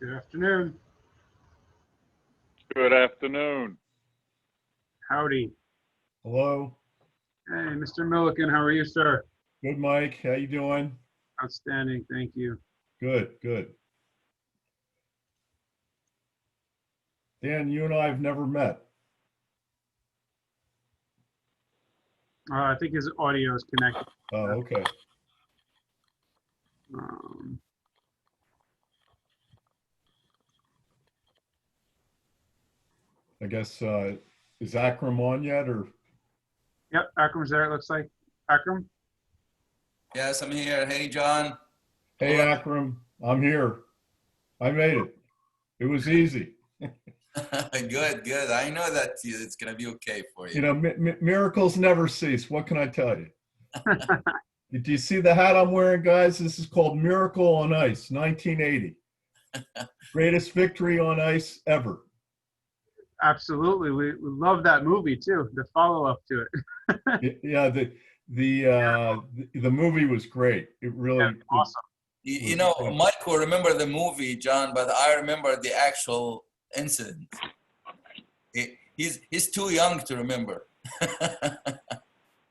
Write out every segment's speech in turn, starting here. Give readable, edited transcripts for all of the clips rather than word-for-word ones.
Good afternoon. Good afternoon. Howdy. Hello. Hey, Mr. Milliken, how are you, sir? Good, Mike. How you doing? Outstanding, thank you. Good, good. Dan, you and I have never met. I think his audio is connected. Oh, okay. Um, I guess, is Akram on yet or? yep, Akram's there, it looks like. Akram? Yes, I'm here. Hey, John. Hey, Hello. Akram, I'm here. I made it. It was easy. Good, good. I know that it's going to be okay for you. You know, miracles never cease. What can I tell you? Do you see the hat I'm wearing, guys? This is called Miracle on Ice, 1980. Greatest victory on ice ever. Absolutely, we love that movie too, the follow-up to it. Yeah, the movie was great. It really Yeah, awesome. You know, Mike will remember the movie, John, but I remember the actual incident. He's too young to remember.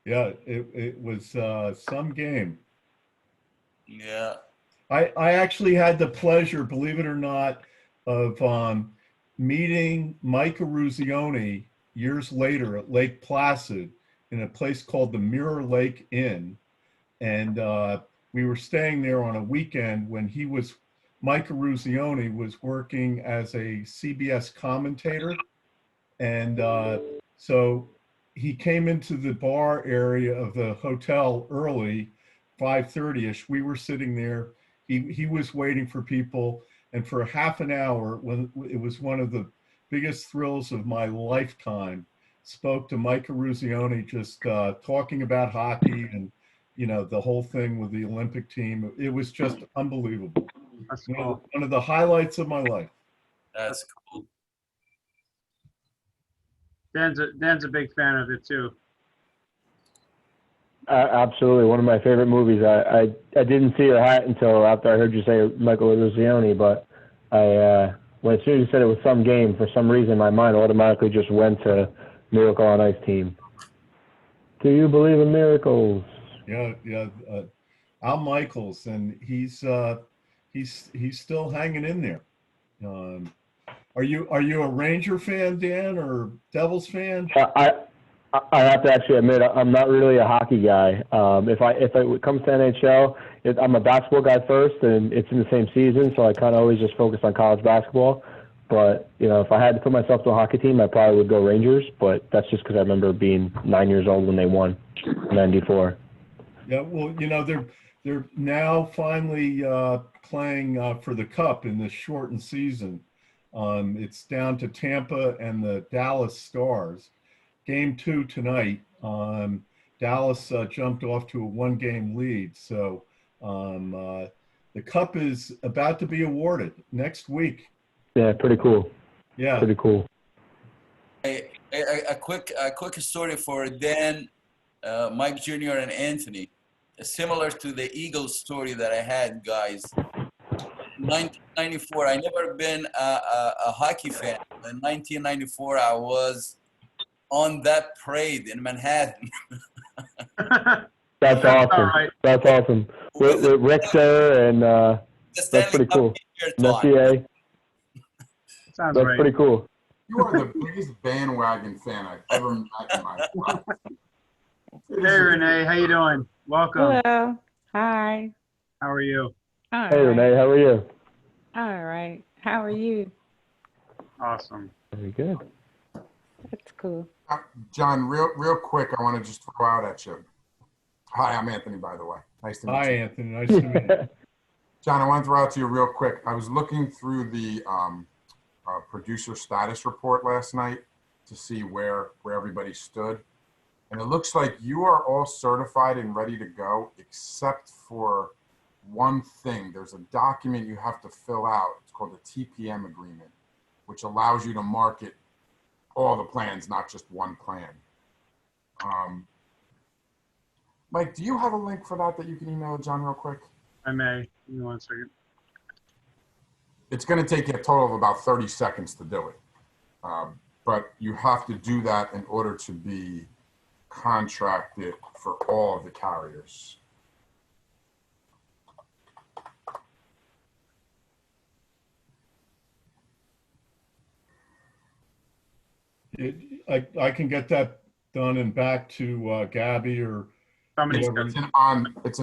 Yeah, it was some game. Yeah. I actually had the pleasure, believe it or not, of meeting Mike Eruzione years later at Lake Placid in a place called the Mirror Lake Inn. And we were staying there on a weekend when Mike Eruzione was working as a CBS commentator. And so he came into the bar area of the hotel early, 5:30ish. We were sitting there. He was waiting for people. And for half an hour, when it was one of the biggest thrills of my lifetime, spoke to Mike Eruzione, just talking about hockey and, you know, the whole thing with the Olympic team. It was just unbelievable. That's cool. One of the highlights of my life. That's cool. Dan's a big fan of it too. Absolutely, one of my favorite movies. I didn't see your hat until after I heard you say Michael Eruzione, but when as soon as you said it was some game, for some reason my mind automatically just went to Miracle on Ice team. Do you believe in miracles? Yeah, Al Michaels, and he's still hanging in there. Are you a Ranger fan, Dan, or Devils fan? I have to actually admit I'm not really a hockey guy. If it comes to NHL, I'm a basketball guy first, and it's in the same season, so I kind of always just focus on college basketball. But you know, if I had to put myself to a hockey team, I probably would go Rangers. But that's just because I remember being 9 years old when they won in '94. Yeah, well, you know, they're now finally playing for the Cup in this shortened season. It's down to Tampa and the Dallas Stars. Game 2 tonight. Dallas jumped off to a 1-game lead. So the Cup is about to be awarded next week. Yeah, pretty cool. Yeah. Pretty cool. A quick story for Dan, Mike Jr. and Anthony, similar to the Eagles story that I had, guys. 1994, I never been a hockey fan. In 1994, I was on that parade in Manhattan. That's awesome. Right. That's awesome. With Richter and that's pretty cool. Messier. Sounds That's right. pretty cool. You are the biggest bandwagon fan I've ever met in my life. Hey, Renee, how you doing? Welcome. Hello. Hi. How are you? All Hey right. Renee, how are you? All right. How are you? Awesome. Very good. That's cool. John, real quick, I want to just throw out at you. Hi, I'm Anthony, by the way. Nice to meet Hi, you. Anthony. Nice to meet you. John, I want to throw out to you real quick. I was looking through the producer status report last night to see where everybody stood. And it looks like you are all certified and ready to go, except for one thing. There's a document you have to fill out. It's called the TPM agreement, which allows you to market all the plans, not just one plan. Mike, do you have a link for that you can email John real quick? I may. Give me 1 second. it's going to take you a total of about 30 seconds to do it. But you have to do that in order to be contracted for all of the carriers. I can get that done and back to Gabby or Somebody's whatever. It's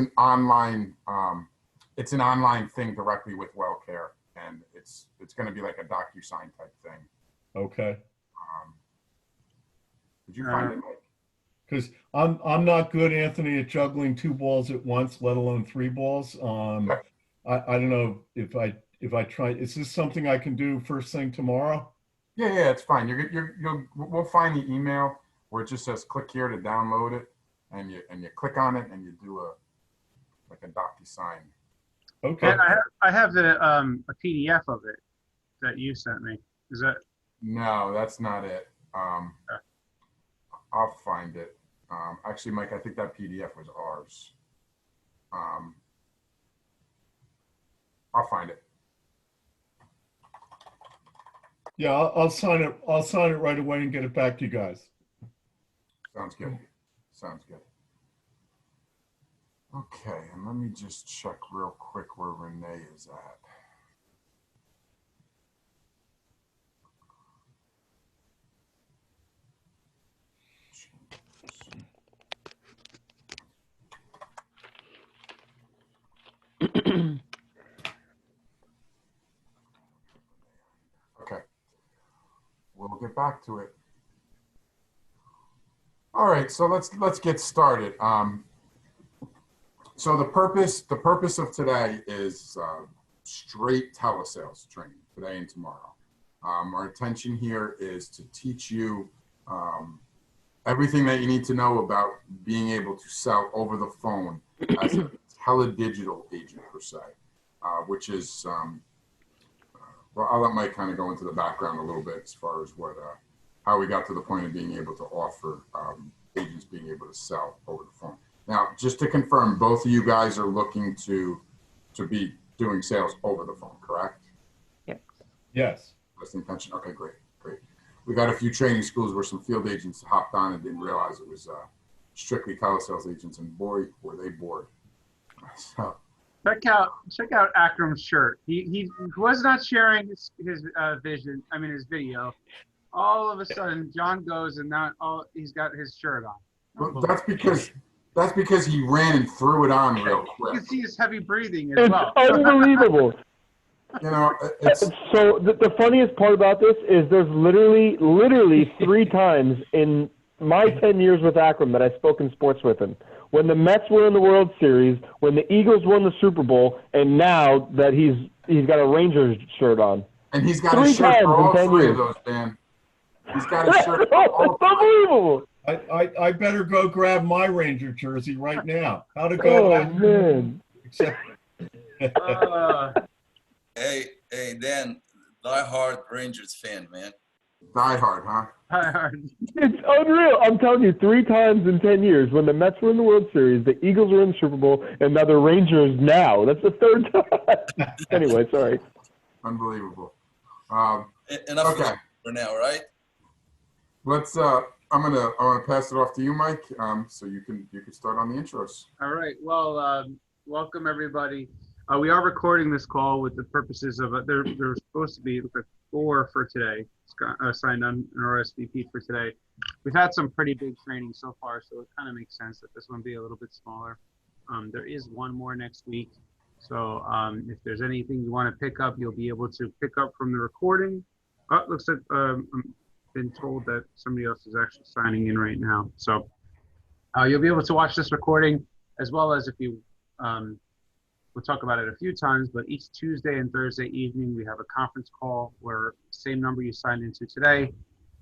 an online thing directly with WellCare, and it's going to be like a DocuSign type thing. Okay. Did you find it, Mike? Because I'm not good, Anthony, at juggling 2 balls at once, let alone 3 balls. I don't know if I try. Is this something I can do first thing tomorrow? Yeah, it's fine. We'll find the email where it just says click here to download it, and you click on it and you do a DocuSign. Okay. And I have a PDF of it that you sent me. Is that? No, that's not it. I'll find it. Actually, Mike, I think that PDF was ours. I'll find it. Yeah, I'll sign it. I'll sign it right away and get it back to you guys. Sounds good. Sounds good. Okay, and let me just check real quick where Renee is at. Okay, we'll get back to it. All right, so let's get started. So the purpose of today is straight telesales training today and tomorrow. Our intention here is to teach you everything that you need to know about being able to sell over the phone as a teledigital agent per se, which is, well, I'll let Mike kind of go into the background a little bit as far as how we got to the point of being able to offer agents being able to sell over the phone. Now, just to confirm, both of you guys are looking to be doing sales over the phone, correct? Yes. Yes. That's the intention. Okay, great. We got a few training schools where some field agents hopped on and didn't realize it was strictly telesales agents, and boy, were they bored. So, Check out Akram's shirt. He was not sharing his vision. I mean his video. All of a sudden, John goes and now he's got his shirt on. well, that's because he ran and threw it on real You quick. can see his heavy breathing as It's well. unbelievable. You know, it's So the funniest part about this is there's literally 3 times in my 10 years with Akram that I've spoken sports with him. When the Mets were in the World Series, when the Eagles won the Super Bowl, and now that he's got a Rangers shirt on. and he's got 3 a shirt times for all in 10 3 years. of those, Dan. He's got a shirt for all It's unbelievable. I better go grab my Ranger jersey right now. How to go? Oh, man. Except, Hey, Dan, diehard Rangers fan, man. Die Hard, huh? It's unreal. I'm telling you, 3 times in 10 years, when the Mets were in the World Series, the Eagles were in the Super Bowl, and now the Rangers now. That's the 3rd time. Anyway, sorry. Unbelievable. Enough Okay. for now, right? Let's. I'm gonna pass it off to you, Mike. So you can start on the intros. All right. Well, welcome everybody. We are recording this call with the purposes of there's supposed to be 4 for today. Signed on an RSVP for today. We've had some pretty big training so far, so it kind of makes sense that this one be a little bit smaller. There is one more next week, so if there's anything you want to pick up, you'll be able to pick up from the recording. Oh, it looks like I've been told that somebody else is actually signing in right now, so you'll be able to watch this recording as well as if you. We'll talk about it a few times, but each Tuesday and Thursday evening, we have a conference call where same number you signed into today,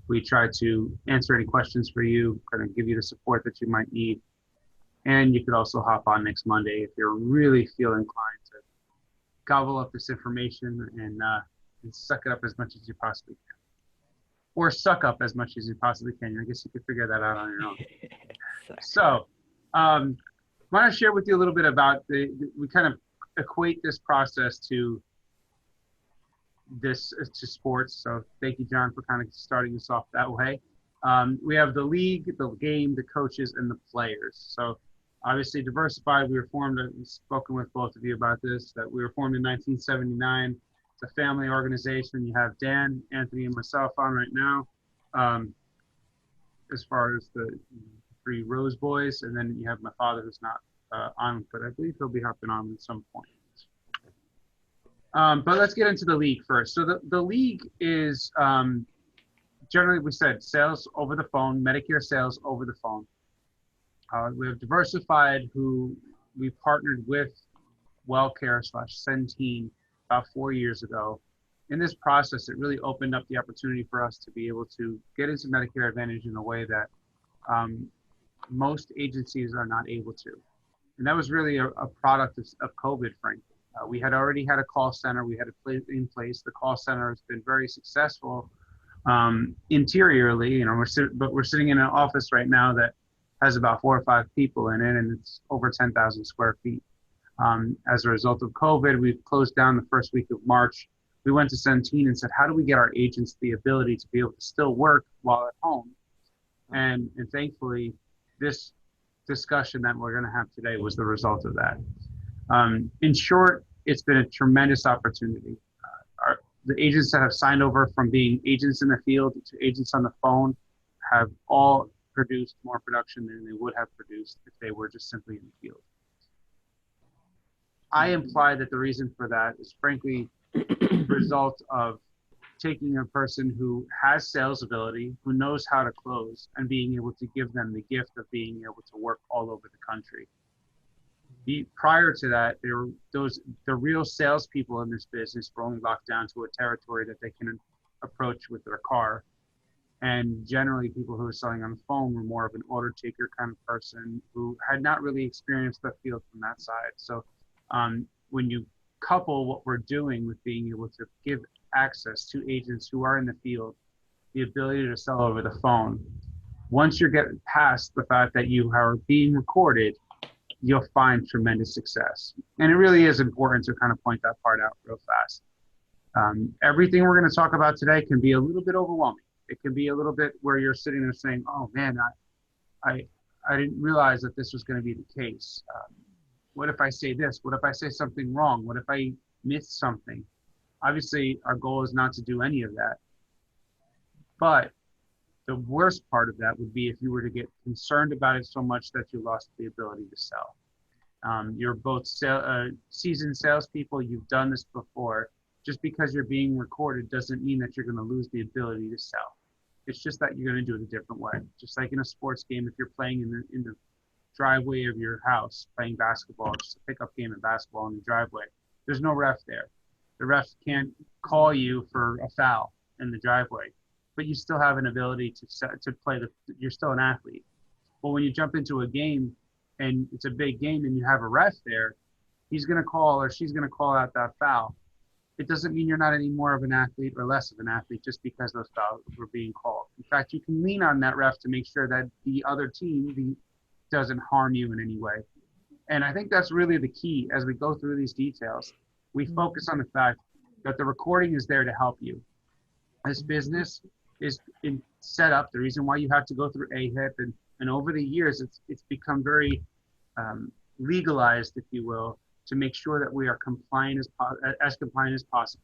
we try to answer any questions for you, kind of give you the support that you might need. And you could also hop on next Monday if you're really feel inclined to gobble up this information and suck it up as much as you possibly can. Or suck up as much as you possibly can. I guess you could figure that out on your own. So, I want to share with you a little bit about we kind of equate this process to this to sports. So thank you, John, for kind of starting us off that way. We have the league, the game, the coaches, and the players. So obviously Diversified, we were formed, I've spoken with both of you about this, that we were formed in 1979. It's a family organization. You have Dan, Anthony, and myself on right now. As far as the three Rose boys, and then you have my father who's not on, but I believe he'll be hopping on at some point. But let's get into the league first. So the league is generally, we said, sales over the phone, Medicare sales over the phone. We have Diversified, who we partnered with WellCare/Centene about 4 years ago. In this process, it really opened up the opportunity for us to be able to get into Medicare Advantage in a way that most agencies are not able to. And that was really a product of COVID, frankly. We had already had a call center. We had it in place. The call center has been very successful interiorly, you know, but we're sitting in an office right now that has about 4 or 5 people in it, and it's over 10,000 square feet. As a result of COVID, we've closed down the first week of March. We went to Centene and said, how do we get our agents the ability to be able to still work while at home? And thankfully, this discussion that we're going to have today was the result of that. In short, it's been a tremendous opportunity. The agents that have signed over from being agents in the field to agents on the phone have all produced more production than they would have produced if they were just simply in the field. I imply that the reason for that is frankly the result of taking a person who has sales ability, who knows how to close, and being able to give them the gift of being able to work all over the country. Prior to that, the real salespeople in this business were only locked down to a territory that they can approach with their car. And generally, people who were selling on the phone were more of an order taker kind of person who had not really experienced the field from that side. So when you couple what we're doing with being able to give access to agents who are in the field, the ability to sell over the phone, once you get past the fact that you are being recorded, you'll find tremendous success. And it really is important to kind of point that part out real fast. Everything we're going to talk about today can be a little bit overwhelming. It can be a little bit where you're sitting there saying, oh man, I didn't realize that this was going to be the case. What if I say this? What if I say something wrong? What if I miss something? Obviously, our goal is not to do any of that. But the worst part of that would be if you were to get concerned about it so much that you lost the ability to sell. You're both seasoned salespeople. You've done this before. Just because you're being recorded doesn't mean that you're going to lose the ability to sell. It's just that you're going to do it a different way. Just like in a sports game, if you're playing in the driveway of your house, playing basketball, just a pickup game of basketball in the driveway, there's no ref there. The ref can't call you for a foul in the driveway, but you still have an ability to play. You're still an athlete. But when you jump into a game and it's a big game and you have a ref there, he's going to call or she's going to call out that foul. It doesn't mean you're not any more of an athlete or less of an athlete just because those fouls were being called. In fact, you can lean on that ref to make sure that the other team doesn't harm you in any way. And I think that's really the key as we go through these details. We focus on the fact that the recording is there to help you. This business is set up, the reason why you have to go through AHIP, and over the years, it's become very legalized, if you will, to make sure that we are compliant as compliant as possible.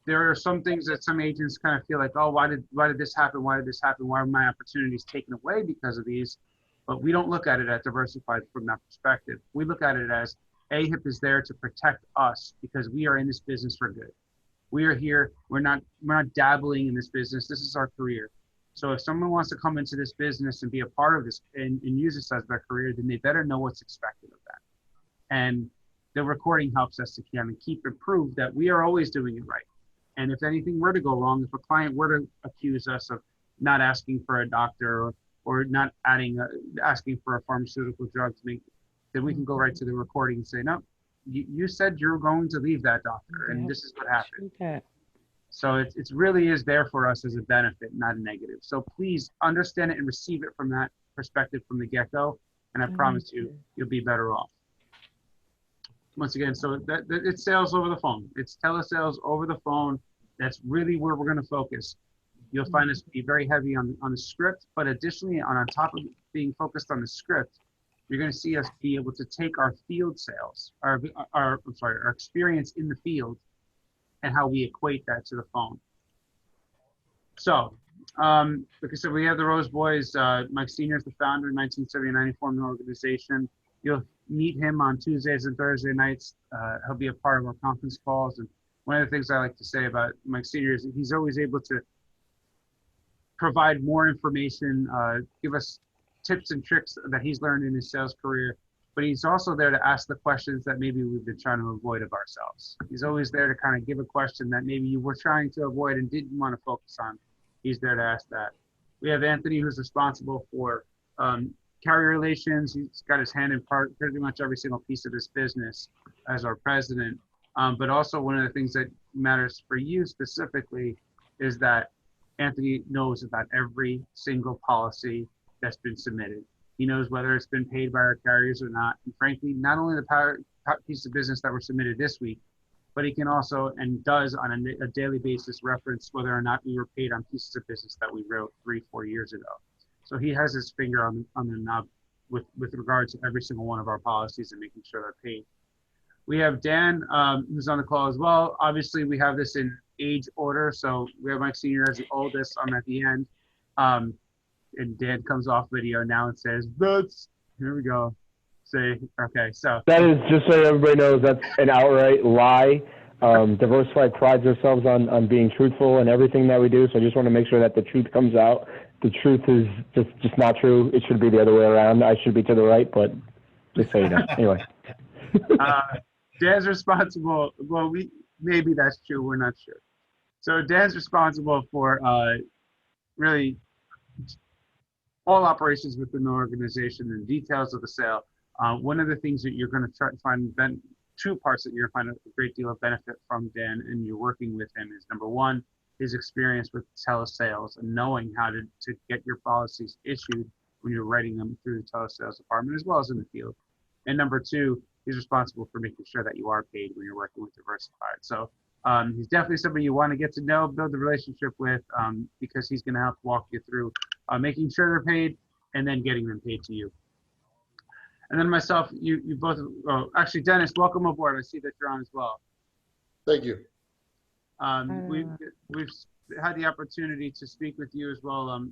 There are some things that some agents kind of feel like, oh, why did this happen? Why did this happen? Why are my opportunities taken away because of these? But we don't look at it at Diversified from that perspective. We look at it as AHIP is there to protect us because we are in this business for good. We are here. We're not dabbling in this business. This is our career. So if someone wants to come into this business and be a part of this and use this as their career, then they better know what's expected of them. And the recording helps us to kind of keep it proved that we are always doing it right. And if anything were to go wrong, if a client were to accuse us of not asking for a doctor or not asking for a pharmaceutical drug to make, then we can go right to the recording and say, no, you said you're going to leave that doctor, and this is what happened. So it really is there for us as a benefit, not a negative. So please understand it and receive it from that perspective from the get-go, and I promise you, you'll be better off. once again, so it's sales over the phone. It's telesales over the phone. That's really where we're going to focus. You'll find us be very heavy on the script, but additionally, on top of being focused on the script, you're going to see us be able to take our field sales, our experience in the field, and how we equate that to the phone. So, like I said, we have the Rose Boys. Mike Sr. is the founder in 1979. He formed an organization. You'll meet him on Tuesdays and Thursday nights. He'll be a part of our conference calls. And one of the things I like to say about Mike Sr. is he's always able to provide more information, give us tips and tricks that he's learned in his sales career. But he's also there to ask the questions that maybe we've been trying to avoid of ourselves. He's always there to kind of give a question that maybe you were trying to avoid and didn't want to focus on. He's there to ask that. We have Anthony, who's responsible for carrier relations. He's got his hand in pretty much every single piece of this business as our president. But also one of the things that matters for you specifically is that Anthony knows about every single policy that's been submitted. He knows whether it's been paid by our carriers or not. And frankly, not only the piece of business that were submitted this week, but he can also, and does on a daily basis, reference whether or not we were paid on pieces of business that we wrote 3-4 years ago. So he has his finger on the knob with regard to every single one of our policies and making sure they're paid. We have Dan, who's on the call as well. Obviously, we have this in age order. So we have Mike Sr. as the oldest. I'm at the end. And Dan comes off video now and says, "That's," here we go. Say, okay, so. That is, just so everybody knows, that's an outright lie. Diversified prides ourselves on being truthful in everything that we do. So I just want to make sure that the truth comes out. The truth is just not true. It should be the other way around. I should be to the right, but just so you know. Anyway. Dan's responsible. Well, maybe that's true. We're not sure. So Dan's responsible for really all operations within the organization and details of the sale. One of the things that you're going to try to find, two parts that you're going to find a great deal of benefit from Dan, and you're working with him, is number one, his experience with telesales and knowing how to get your policies issued when you're writing them through the telesales department as well as in the field. And number two, he's responsible for making sure that you are paid when you're working with Diversified. So he's definitely somebody you want to get to know, build a relationship with, because he's going to help walk you through making sure they're paid and then getting them paid to you. And then myself, you both, actually, Dennis, welcome aboard. I see that you're on as well. Thank you. We've had the opportunity to speak with you as well.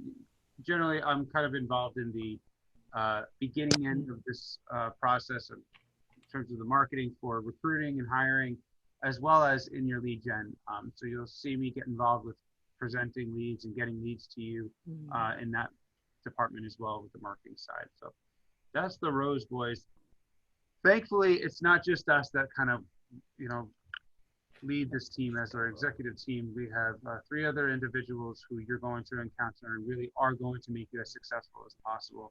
Generally, I'm kind of involved in the beginning end of this process in terms of the marketing for recruiting and hiring, as well as in your lead gen. So you'll see me get involved with presenting leads and getting leads to you in that department as well with the marketing side. So that's the Rose Boys. Thankfully, it's not just us that kind of, lead this team as our executive team. We have 3 other individuals who you're going to encounter and really are going to make you as successful as possible.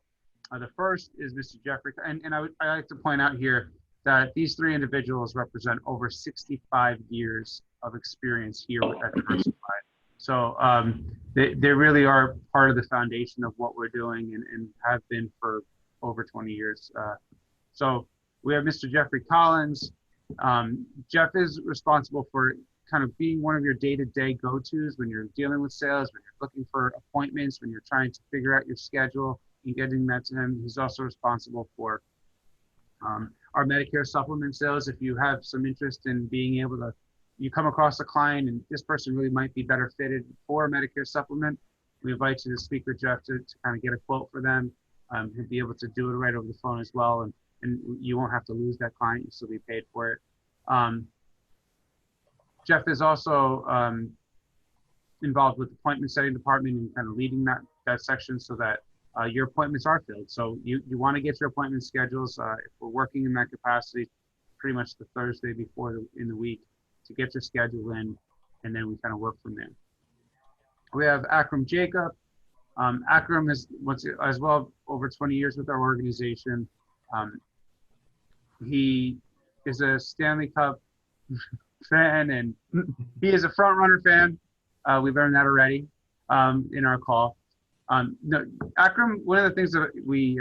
The first is Mr. Jeffrey, and I like to point out here that these 3 individuals represent over 65 years of experience here at Diversified. So they really are part of the foundation of what we're doing and have been for over 20 years. So we have Mr. Jeffrey Collins. Jeff is responsible for kind of being one of your day-to-day go-tos when you're dealing with sales, when you're looking for appointments, when you're trying to figure out your schedule and getting that to him. He's also responsible for our Medicare supplement sales. If you have some interest in being able to, you come across a client and this person really might be better fitted for a Medicare supplement, we invite you to speak with Jeff to kind of get a quote for them. He'll be able to do it right over the phone as well. And you won't have to lose that client. You'll still be paid for it. Jeff is also involved with the appointment setting department and kind of leading that section so that your appointments are filled. So you want to get your appointment schedules. If we're working in that capacity, pretty much the Thursday before in the week to get your schedule in, and then we kind of work from there. We have Akram Jacob. Akram is as well over 20 years with our organization. He is a Stanley Cup fan, and he is a front runner fan. We learned that already in our call. No, Akram, one of the things that we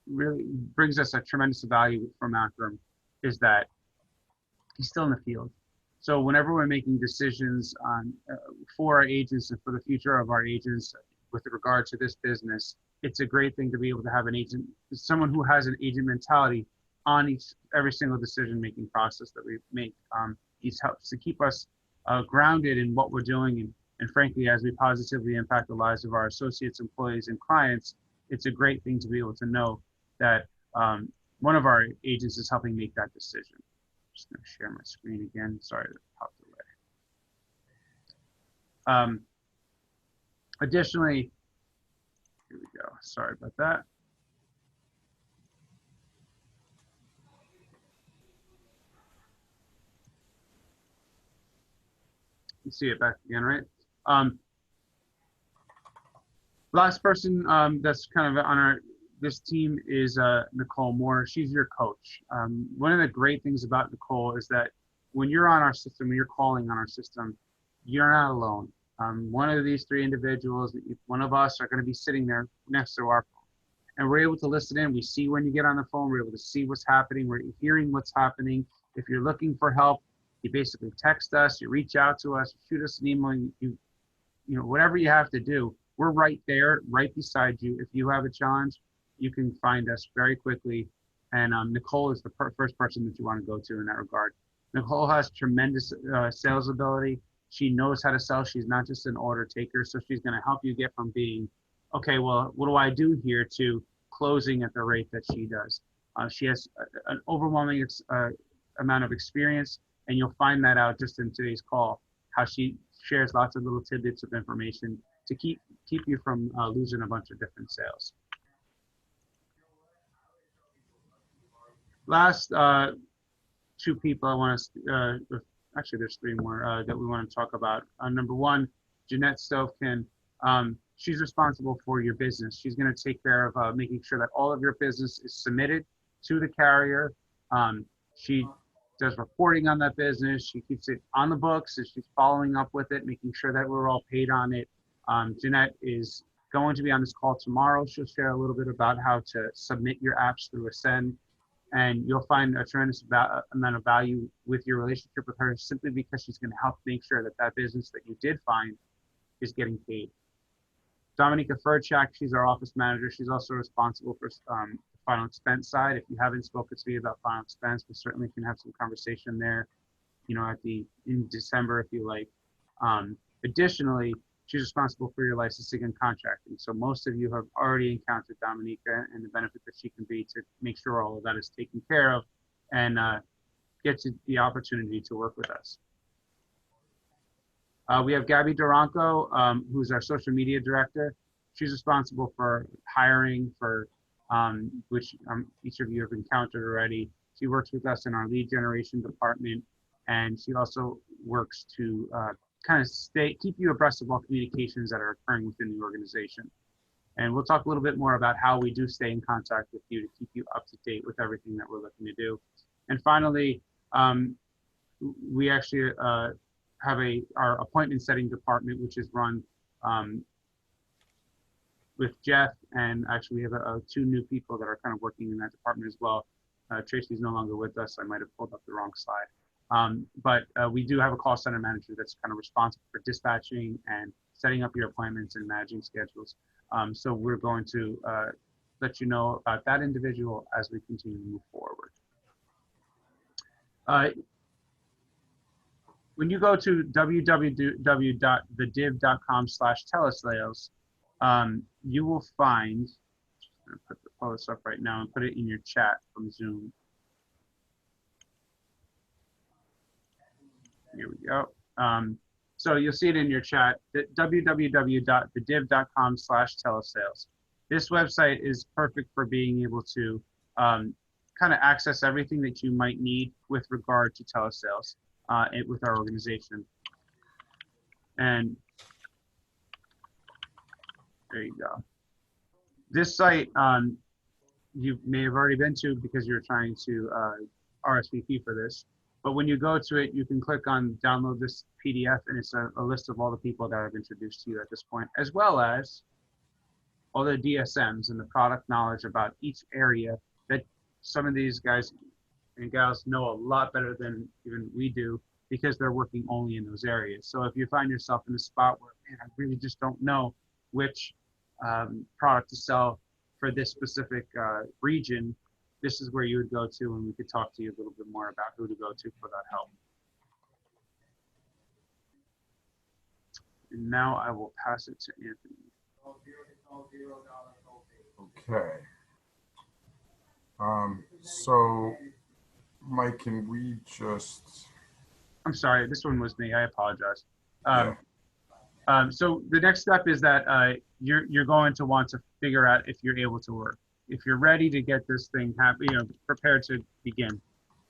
really brings us a tremendous value from Akram is that he's still in the field. So whenever we're making decisions on for our agents and for the future of our agents with regard to this business, it's a great thing to be able to have an agent, someone who has an agent mentality on every single decision-making process that we make. It helps to keep us grounded in what we're doing, and frankly, as we positively impact the lives of our associates, employees, and clients, it's a great thing to be able to know that one of our agents is helping make that decision. I'm just going to share my screen again. Sorry that popped away. Additionally, here we go. Sorry about that. You see it back again, right? Last person that's kind of on this team is Nicole Moore. She's your coach. One of the great things about Nicole is that when you're on our system, when you're calling on our system, you're not alone. One of these three individuals, one of us, are going to be sitting there next to our phone, and we're able to listen in. We see when you get on the phone. We're able to see what's happening. We're hearing what's happening. If you're looking for help, you basically text us, you reach out to us, shoot us an email, you know, whatever you have to do, we're right there, right beside you. If you have a challenge, you can find us very quickly. And Nicole is the first person that you want to go to in that regard. Nicole has tremendous sales ability. She knows how to sell. She's not just an order taker. So she's going to help you get from being, okay, well, what do I do here, to closing at the rate that she does. She has an overwhelming amount of experience. And you'll find that out just in today's call, how she shares lots of little tidbits of information to keep you from losing a bunch of different sales. Last two people I want to, actually there's three more that we want to talk about. Number one, Jeanette Stovekin. She's responsible for your business. She's going to take care of making sure that all of your business is submitted to the carrier. She does reporting on that business. She keeps it on the books, and she's following up with it, making sure that we're all paid on it. Jeanette is going to be on this call tomorrow. She'll share a little bit about how to submit your apps through Ascend, and you'll find a tremendous amount of value with your relationship with her, simply because she's going to help make sure that that business that you did find is getting paid. Dominika Furchak, she's our office manager. She's also responsible for the final expense side. If you haven't spoken to me about final expense, we certainly can have some conversation there, you know, in December if you like. Additionally, she's responsible for your licensing and contracting. So most of you have already encountered Dominika and the benefit that she can be to make sure all of that is taken care of and get you the opportunity to work with us. We have Gabby Duranco, who's our social media director. She's responsible for hiring, for which each of you have encountered already. She works with us in our lead generation department, and she also works to kind of keep you abreast of all communications that are occurring within the organization. And we'll talk a little bit more about how we do stay in contact with you to keep you up to date with everything that we're looking to do. And finally, we actually have our appointment setting department, which is run with Jeff, and actually we have two new people that are kind of working in that department as well. Tracy's no longer with us. I might have pulled up the wrong slide. But we do have a call center manager that's kind of responsible for dispatching and setting up your appointments and managing schedules. So we're going to let you know about that individual as we continue to move forward. When you go to www.thediv.com/telesales, you will find, I'm going to pull this up right now and put it in your chat from Zoom. Here we go. So you'll see it in your chat, www.thediv.com/telesales. This website is perfect for being able to kind of access everything that you might need with regard to telesales with our organization. And there you go. This site you may have already been to because you're trying to RSVP for this. But when you go to it, you can click on download this PDF, and it's a list of all the people that I've introduced to you at this point, as well as all the DSMs and the product knowledge about each area that some of these guys and gals know a lot better than even we do because they're working only in those areas. So if you find yourself in a spot where, man, I really just don't know which product to sell for this specific region, this is where you would go to, and we could talk to you a little bit more about who to go to for that help. And now I will pass it to Anthony. Okay. So, Mike, can we just? I'm sorry, this one was me. I apologize. Yeah. So the next step is that you're going to want to figure out if you're able to work. If you're ready to get this thing happy, prepared to begin.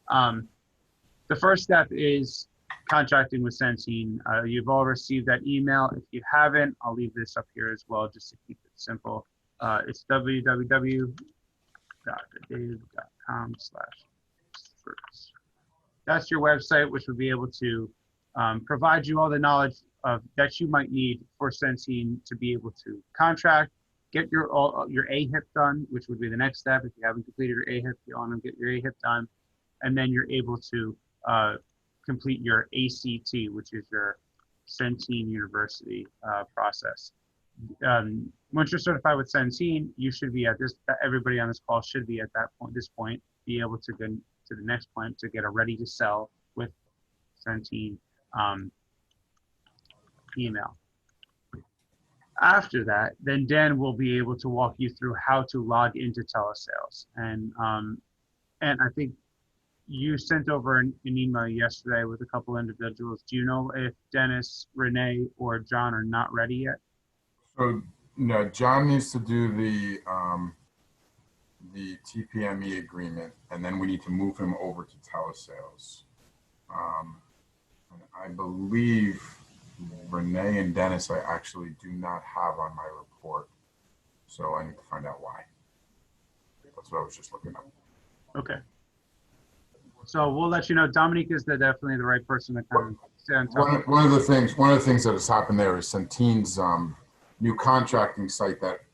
The first step is contracting with Centene. You've all received that email. If you haven't, I'll leave this up here as well, just to keep it simple. It's www.dave.com/service. That's your website, which would be able to provide you all the knowledge that you might need for Centene to be able to contract, get your AHIP done, which would be the next step. If you haven't completed your AHIP, you want to get your AHIP done, and then you're able to complete your ACT, which is your Centene University process. Once you're certified with Centene, you should be at this. Everybody on this call should be at this point, be able to go to the next point to get a ready to sell with Centene email. After that, then Dan will be able to walk you through how to log into Telesales. And I think you sent over an email yesterday with a couple individuals. Do you know if Dennis, Renee, or John are not ready yet? So no, John needs to do the TPME agreement, and then we need to move him over to Telesales. And I believe Renee and Dennis I actually do not have on my report, so I need to find out why. That's what I was just looking up. Okay. So we'll let you know. Dominique is definitely the right person to kind of stay on top. One of the things that has happened there is Centene's new contracting site that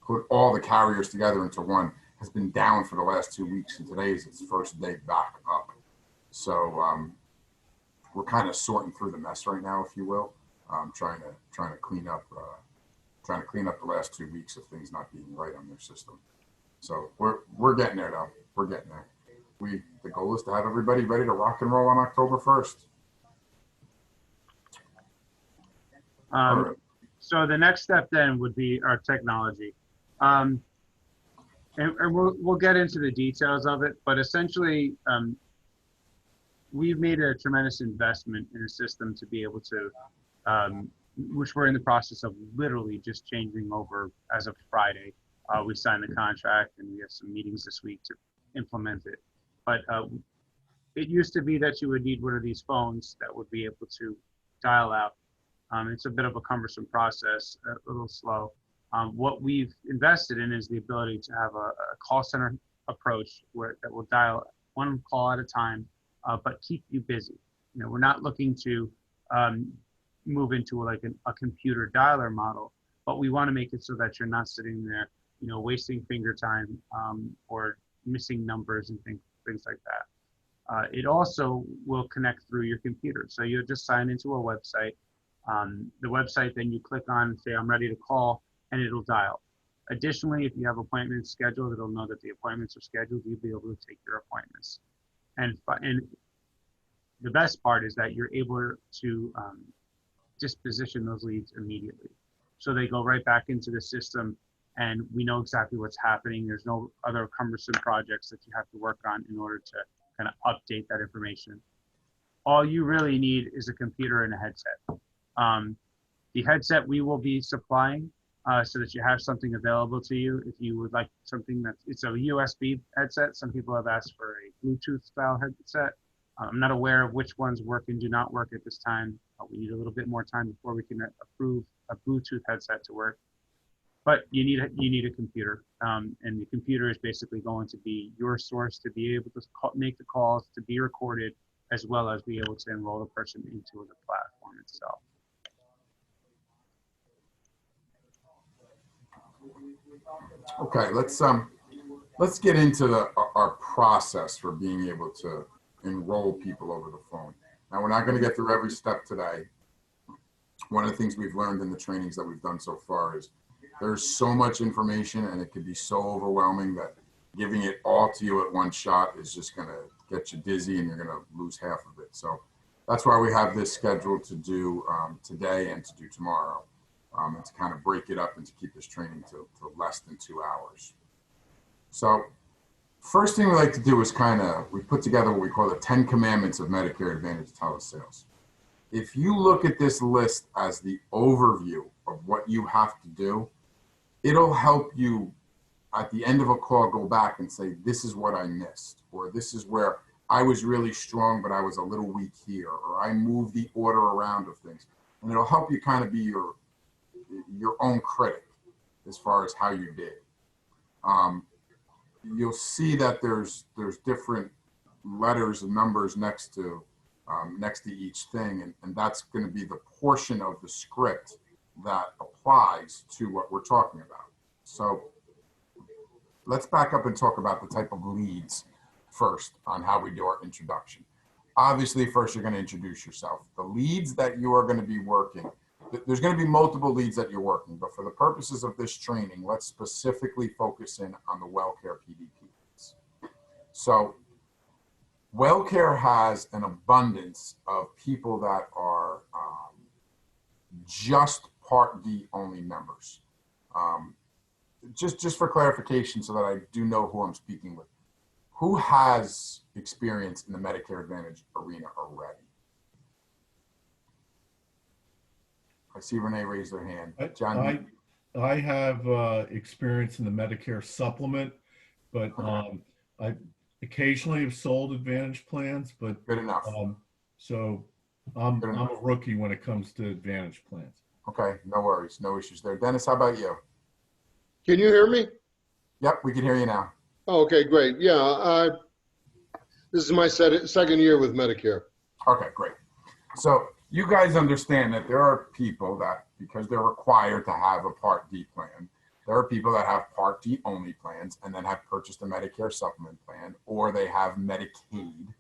put all the carriers together into one has been down for the last 2 weeks, and today is its first day back up. So we're kind of sorting through the mess right now, if you will, trying to clean up the last 2 weeks of things not being right on their system. So we're getting there though. We're getting there. The goal is to have everybody ready to rock and roll on October 1st. Right. So the next step then would be our technology. And we'll get into the details of it, but essentially we've made a tremendous investment in a system to be able to, which we're in the process of literally just changing over as of Friday. We signed the contract and we have some meetings this week to implement it. But it used to be that you would need one of these phones that would be able to dial out. It's a bit of a cumbersome process, a little slow. What we've invested in is the ability to have a call center approach that will dial one call at a time, but keep you busy. We're not looking to move into like a computer dialer model, but we want to make it so that you're not sitting there, wasting finger time or missing numbers and things like that. It also will connect through your computer. So you'll just sign into a website. The website, then you click on and say, I'm ready to call, and it'll dial. Additionally, if you have appointments scheduled, it'll know that the appointments are scheduled. You'll be able to take your appointments. And the best part is that you're able to disposition those leads immediately. So they go right back into the system, and we know exactly what's happening. There's no other cumbersome projects that you have to work on in order to kind of update that information. All you really need is a computer and a headset. The headset we will be supplying so that you have something available to you. If you would like something it's a USB headset. Some people have asked for a Bluetooth style headset. I'm not aware of which ones work and do not work at this time. We need a little bit more time before we can approve a Bluetooth headset to work. But you need a computer, and the computer is basically going to be your source to be able to make the calls, to be recorded, as well as be able to enroll the person into the platform itself. Okay, let's let's get into our process for being able to enroll people over the phone. Now, we're not going to get through every step today. One of the things we've learned in the trainings that we've done so far is there's so much information and it can be so overwhelming that giving it all to you at one shot is just going to get you dizzy and you're going to lose half of it. So that's why we have this scheduled to do today and to do tomorrow, and to kind of break it up and to keep this training to less than 2 hours. So first thing we like to do is we put together what we call the 10 Commandments of Medicare Advantage telesales. If you look at this list as the overview of what you have to do, it'll help you at the end of a call go back and say, this is what I missed, or this is where I was really strong, but I was a little weak here, or I moved the order around of things. And it'll help you kind of be your own critic as far as how you did. You'll see that there's different letters and numbers next to each thing, and that's going to be the portion of the script that applies to what we're talking about. So let's back up and talk about the type of leads first on how we do our introduction. Obviously, first you're going to introduce yourself. The leads that you are going to be working, there's going to be multiple leads that you're working, but for the purposes of this training, let's specifically focus in on the WellCare PDP leads. So WellCare has an abundance of people that are just Part D only members. Just for clarification so that I do know who I'm speaking with, who has experience in the Medicare Advantage arena already? I see Renee raise their hand. John, I have experience in the Medicare supplement, but I occasionally have sold Advantage plans, but good enough. So I'm a rookie when it comes to Advantage plans. Okay, no worries, no issues there. Dennis, how about you? Can you hear me? Yep, we can hear you now. Oh, okay, great. Yeah, this is my second year with Medicare. Okay, great. So you guys understand that there are people that, because they're required to have a Part D plan, there are people that have Part D only plans and then have purchased a Medicare supplement plan, or they have Medicaid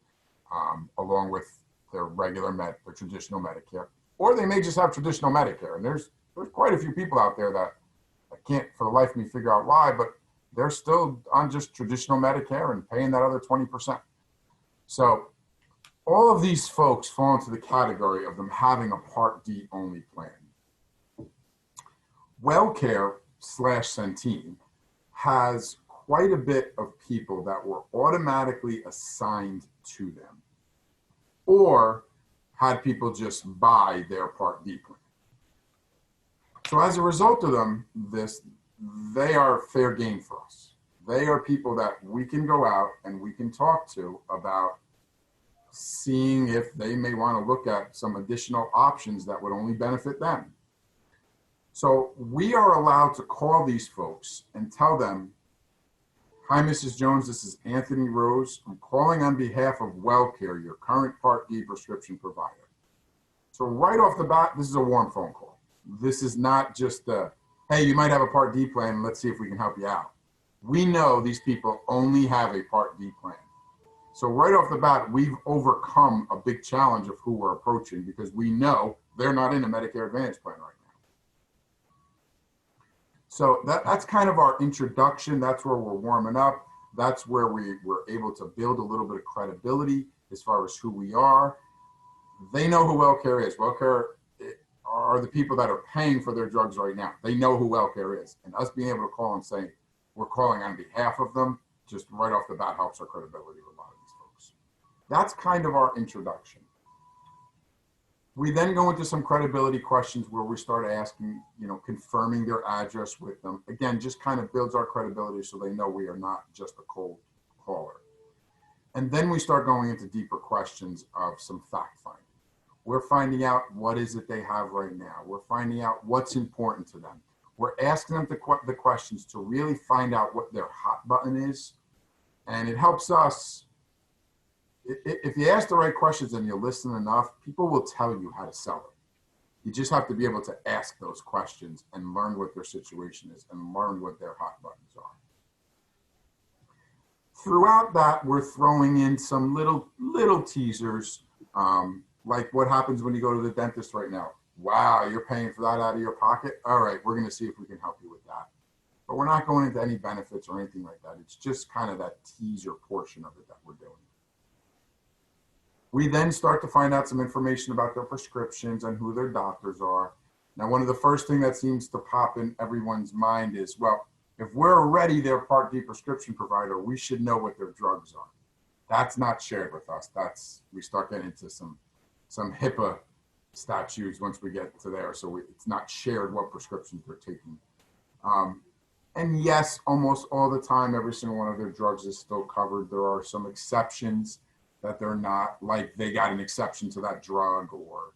along with their their traditional Medicare, or they may just have traditional Medicare. And there's quite a few people out there that I can't for the life of me figure out why, but they're still on just traditional Medicare and paying that other 20%. So all of these folks fall into the category of them having a Part D only plan. WellCare / Centene has quite a bit of people that were automatically assigned to them, or had people just buy their Part D plan. So as a result of they are fair game for us. They are people that we can go out and we can talk to about seeing if they may want to look at some additional options that would only benefit them. So we are allowed to call these folks and tell them, hi, Mrs. Jones, this is Anthony Rose. I'm calling on behalf of WellCare, your current Part D prescription provider. So right off the bat, this is a warm phone call. This is not just hey, you might have a Part D plan, let's see if we can help you out. We know these people only have a Part D plan. So right off the bat, we've overcome a big challenge of who we're approaching because we know they're not in a Medicare Advantage plan right now. So that's kind of our introduction. That's where we're warming up. That's where we were able to build a little bit of credibility as far as who we are. They know who WellCare is. WellCare are the people that are paying for their drugs right now. They know who WellCare is. And us being able to call and say, we're calling on behalf of them, just right off the bat helps our credibility with a lot of these folks. That's kind of our introduction. We then go into some credibility questions where we start asking, confirming their address with them. Again, just kind of builds our credibility so they know we are not just a cold caller. And then we start going into deeper questions of some fact finding. We're finding out what is it they have right now. We're finding out what's important to them. We're asking them the questions to really find out what their hot button is. And it helps us. If you ask the right questions and you listen enough, people will tell you how to sell it. You just have to be able to ask those questions and learn what their situation is and learn what their hot buttons are. throughout that, we're throwing in some little teasers, like what happens when you go to the dentist right now. Wow, you're paying for that out of your pocket? All right, we're going to see if we can help you with that. But we're not going into any benefits or anything like that. It's just kind of that teaser portion of it that we're doing. We then start to find out some information about their prescriptions and who their doctors are. Now, one of the first things that seems to pop in everyone's mind is, well, if we're already their Part D prescription provider, we should know what their drugs are. That's not shared with us. We start getting into some HIPAA statutes once we get to there. So it's not shared what prescriptions they're taking. And yes, almost all the time, every single one of their drugs is still covered. There are some exceptions that they're not, like they got an exception to that drug or,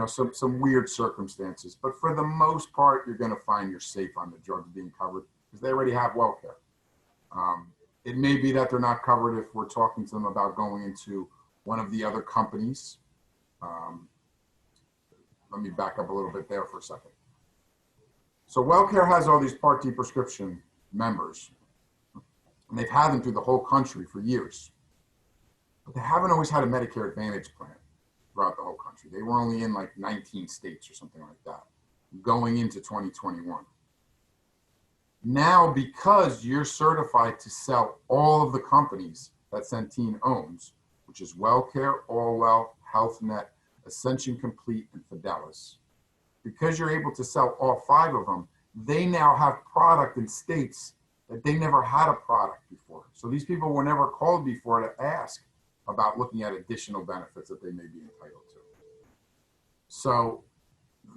some weird circumstances. But for the most part, you're going to find you're safe on the drugs being covered because they already have WellCare. It may be that they're not covered if we're talking to them about going into one of the other companies. Let me back up a little bit there for a second. So WellCare has all these Part D prescription members, and they've had them through the whole country for years. But they haven't always had a Medicare Advantage plan throughout the whole country. They were only in like 19 states or something like that going into 2021. Now, because you're certified to sell all of the companies that Centene owns, which is WellCare, Allwell, HealthNet, Ascension Complete, and Fidelis, because you're able to sell all 5 of them, they now have product in states that they never had a product before. So these people were never called before to ask about looking at additional benefits that they may be entitled to. So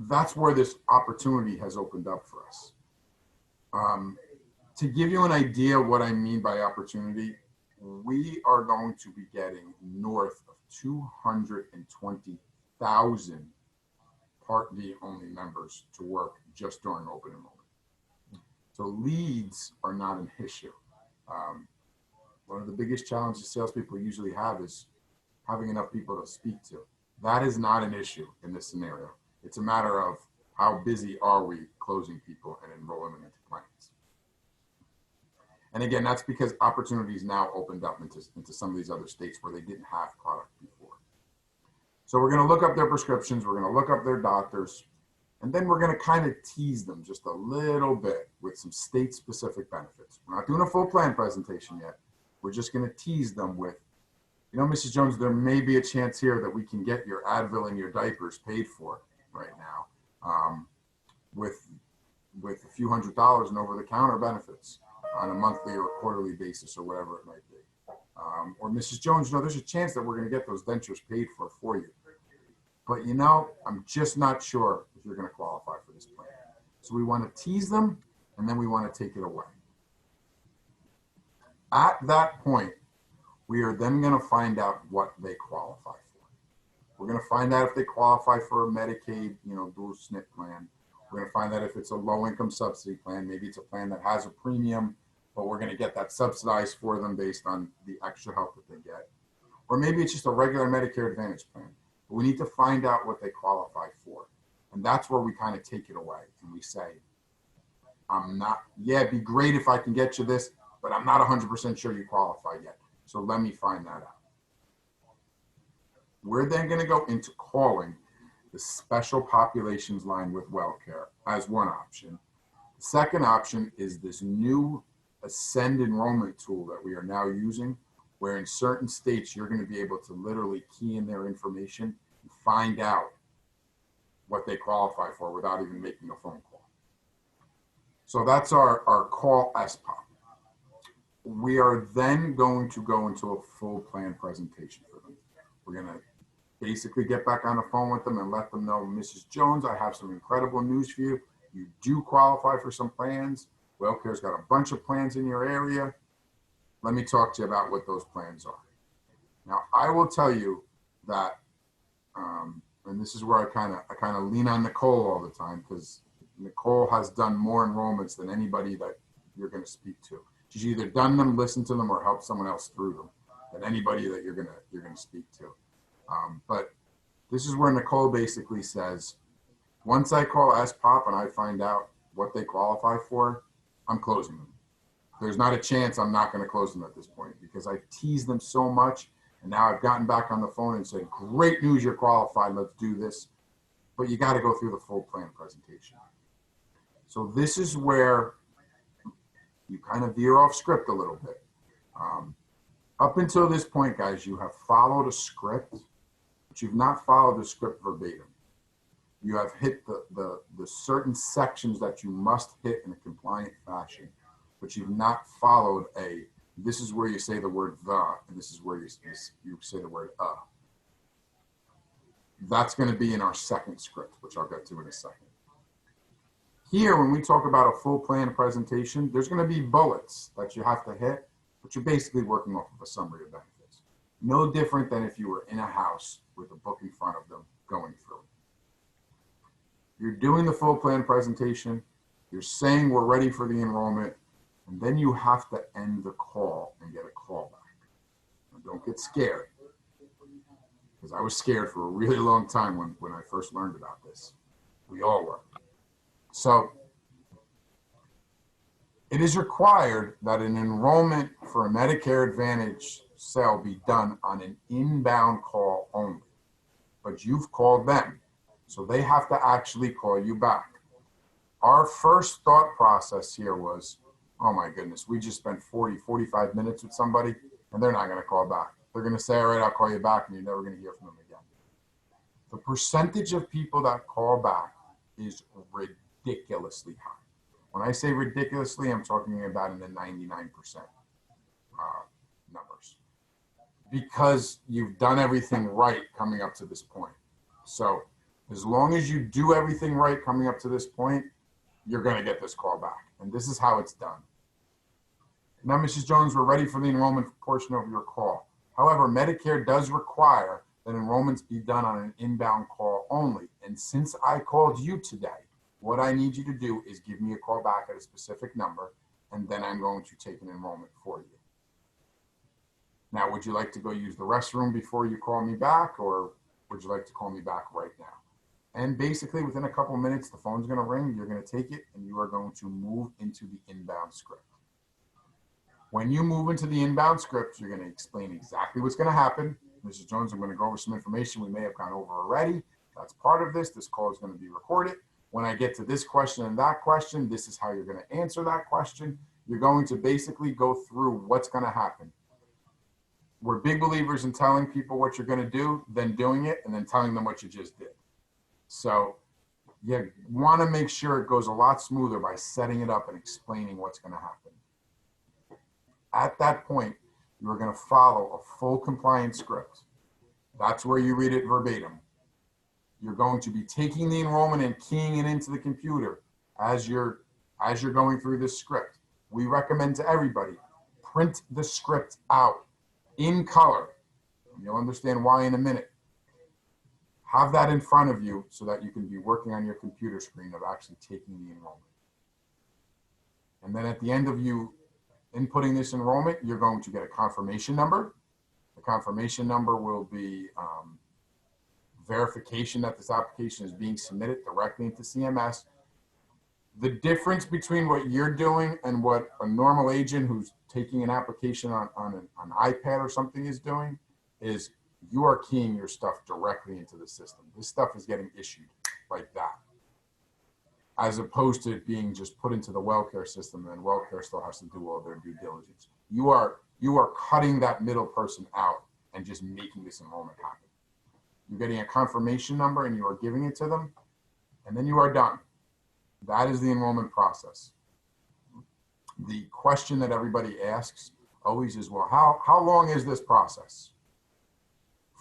that's where this opportunity has opened up for us. To give you an idea of what I mean by opportunity, we are going to be getting north of 220,000 Part D only members to work just during open enrollment. So leads are not an issue. One of the biggest challenges salespeople usually have is having enough people to speak to. That is not an issue in this scenario. It's a matter of how busy are we closing people and enrolling them into plans. And again, that's because opportunities now opened up into some of these other states where they didn't have product before. So we're going to look up their prescriptions, we're going to look up their doctors, and then we're going to kind of tease them just a little bit with some state-specific benefits. We're not doing a full plan presentation yet. We're just going to tease them with, Mrs. Jones, there may be a chance here that we can get your Advil and your diapers paid for right now with a few $100s in over-the-counter benefits on a monthly or quarterly basis or whatever it might be. Or Mrs. Jones, there's a chance that we're going to get those dentures paid for you. But I'm just not sure if you're going to qualify for this plan. So we want to tease them, and then we want to take it away. At that point, we are then going to find out what they qualify for. We're going to find out if they qualify for a Medicaid, dual SNP plan. We're going to find out if it's a low-income subsidy plan. Maybe it's a plan that has a premium, but we're going to get that subsidized for them based on the extra help that they get. Or maybe it's just a regular Medicare Advantage plan. But we need to find out what they qualify for. And that's where we kind of take it away and we say, it'd be great if I can get you this, but I'm not 100% sure you qualify yet. So let me find that out. We're then going to go into calling the special populations line with WellCare as one option. The second option is this new Ascend enrollment tool that we are now using, where in certain states, you're going to be able to literally key in their information and find out what they qualify for without even making a phone call. So that's our call SPOP. We are then going to go into a full plan presentation for them. We're going to basically get back on the phone with them and let them know, Mrs. Jones, I have some incredible news for you. You do qualify for some plans. WellCare's got a bunch of plans in your area. Let me talk to you about what those plans are. Now, I will tell you that, and this is where I kind of lean on Nicole all the time, because Nicole has done more enrollments than anybody that you're going to speak to. She's either done them, listened to them, or helped someone else through them than anybody that you're gonna speak to. But this is where Nicole basically says, once I call SPOP and I find out what they qualify for, I'm closing them. there's not a chance I'm not going to close them at this point because I teased them so much. And now I've gotten back on the phone and said, great news, you're qualified. Let's do this. But you got to go through the full plan presentation. So this is where you kind of veer off script a little bit. Up until this point, guys, you have followed a script, but you've not followed the script verbatim. You have hit the certain sections that you must hit in a compliant fashion, but you've not followed this is where you say the word the, and this is where you say the word That's going to be in our second script, which I'll get to in a second. Here, when we talk about a full plan presentation, there's going to be bullets that you have to hit, but you're basically working off of a summary of benefits. No different than if you were in a house with a book in front of them going through. You're doing the full plan presentation, you're saying we're ready for the enrollment, and then you have to end the call and get a call back. Now, don't get scared, because I was scared for a really long time when I first learned about this. We all were. So it is required that an enrollment for a Medicare Advantage sale be done on an inbound call only. But you've called them, so they have to actually call you back. Our first thought process here was, oh my goodness, we just spent 45 minutes with somebody and they're not going to call back. They're going to say, all right, I'll call you back, and you're never going to hear from them again. The percentage of people that call back is ridiculously high. When I say ridiculously, I'm talking about in the 99% numbers, because you've done everything right coming up to this point. So as long as you do everything right coming up to this point, you're going to get this call back. And this is how it's done. Now, Mrs. Jones, we're ready for the enrollment portion of your call. However, Medicare does require that enrollments be done on an inbound call only. And since I called you today, what I need you to do is give me a call back at a specific number, and then I'm going to take an enrollment for you. Now, would you like to go use the restroom before you call me back, or would you like to call me back right now? And basically, within a couple of minutes, the phone's going to ring, you're going to take it, and you are going to move into the inbound script. When you move into the inbound script, you're going to explain exactly what's going to happen. Mrs. Jones, I'm going to go over some information we may have gone over already. That's part of this. This call is going to be recorded. When I get to this question and that question, this is how you're going to answer that question. You're going to basically go through what's going to happen. We're big believers in telling people what you're going to do, then doing it, and then telling them what you just did. So you want to make sure it goes a lot smoother by setting it up and explaining what's going to happen. At that point, you're going to follow a full compliance script. That's where you read it verbatim. You're going to be taking the enrollment and keying it into the computer as you're going through this script. We recommend to everybody, print the script out in color. You'll understand why in a minute. Have that in front of you so that you can be working on your computer screen of actually taking the enrollment. And then at the end of you inputting this enrollment, you're going to get a confirmation number. The confirmation number will be verification that this application is being submitted directly into CMS. The difference between what you're doing and what a normal agent who's taking an application on an iPad or something is doing is you are keying your stuff directly into the system. This stuff is getting issued like that, as opposed to it being just put into the WellCare system, and then WellCare still has to do all their due diligence. You are cutting that middle person out and just making this enrollment happen. You're getting a confirmation number and you are giving it to them, and then you are done. That is the enrollment process. The question that everybody asks always is, well, how long is this process?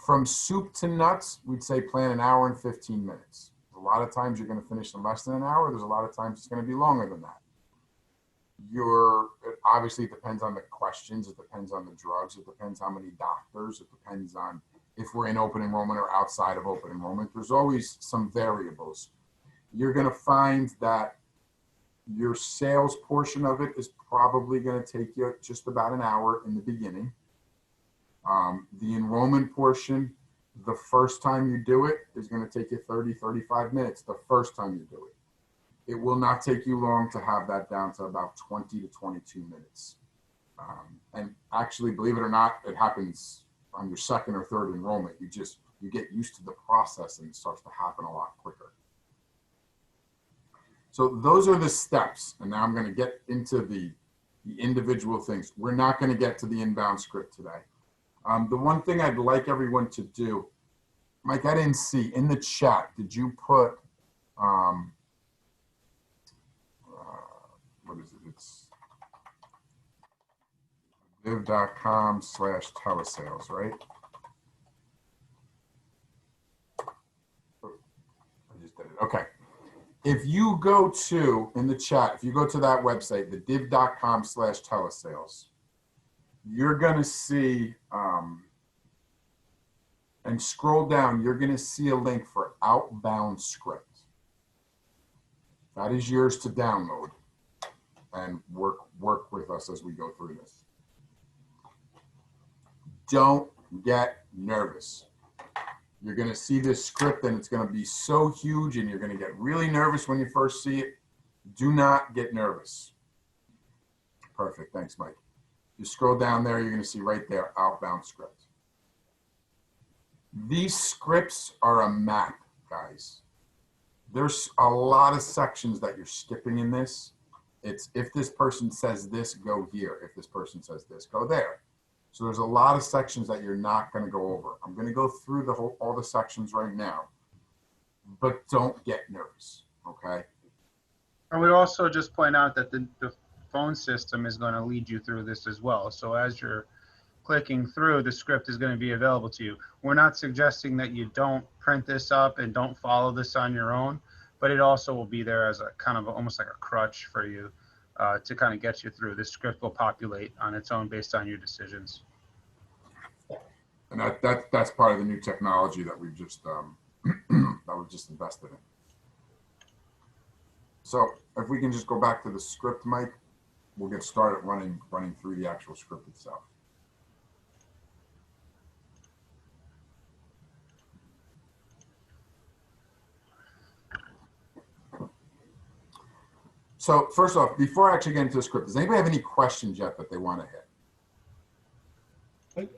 From soup to nuts, we'd say plan an hour and 15 minutes. A lot of times you're going to finish in less than an hour. There's a lot of times it's going to be longer than that. It obviously depends on the questions. It depends on the drugs. It depends how many doctors. It depends on if we're in open enrollment or outside of open enrollment. There's always some variables. You're going to find that your sales portion of it is probably going to take you just about an hour in the beginning. The enrollment portion, the first time you do it, is going to take you 30, 35 minutes the first time you do it. It will not take you long to have that down to about 20 to 22 minutes. And actually, believe it or not, it happens on your second or third enrollment. You get used to the process and it starts to happen a lot quicker. So those are the steps. And now I'm going to get into the individual things. We're not going to get to the inbound script today. The one thing I'd like everyone to do, Mike, I didn't see in the chat, did you put, what is it? It's div.com/telesales, right? I just did it. Okay. If you go to, in the chat, if you go to that website, the div.com/telesales, you're going to see, and scroll down, you're going to see a link for outbound script. That is yours to download and work with us as we go through this. Don't get nervous. You're going to see this script and it's going to be so huge and you're going to get really nervous when you first see it. Do not get nervous. Perfect. Thanks, Mike. You scroll down there, you're going to see right there, outbound script. These scripts are a map, guys. There's a lot of sections that you're skipping in this. It's if this person says this, go here. If this person says this, go there. So there's a lot of sections that you're not going to go over. I'm going to go through all the sections right now, but don't get nervous, okay? I would also just point out that the phone system is going to lead you through this as well. So as you're clicking through, the script is going to be available to you. We're not suggesting that you don't print this up and don't follow this on your own, but it also will be there as a kind of almost like a crutch for you to kind of get you through. This script will populate on its own based on your decisions. And that's part of the new technology that we've just invested in. So if we can just go back to the script, Mike, we'll get started running through the actual script itself. So first off, before I actually get into the script, does anybody have any questions yet that they want to hit?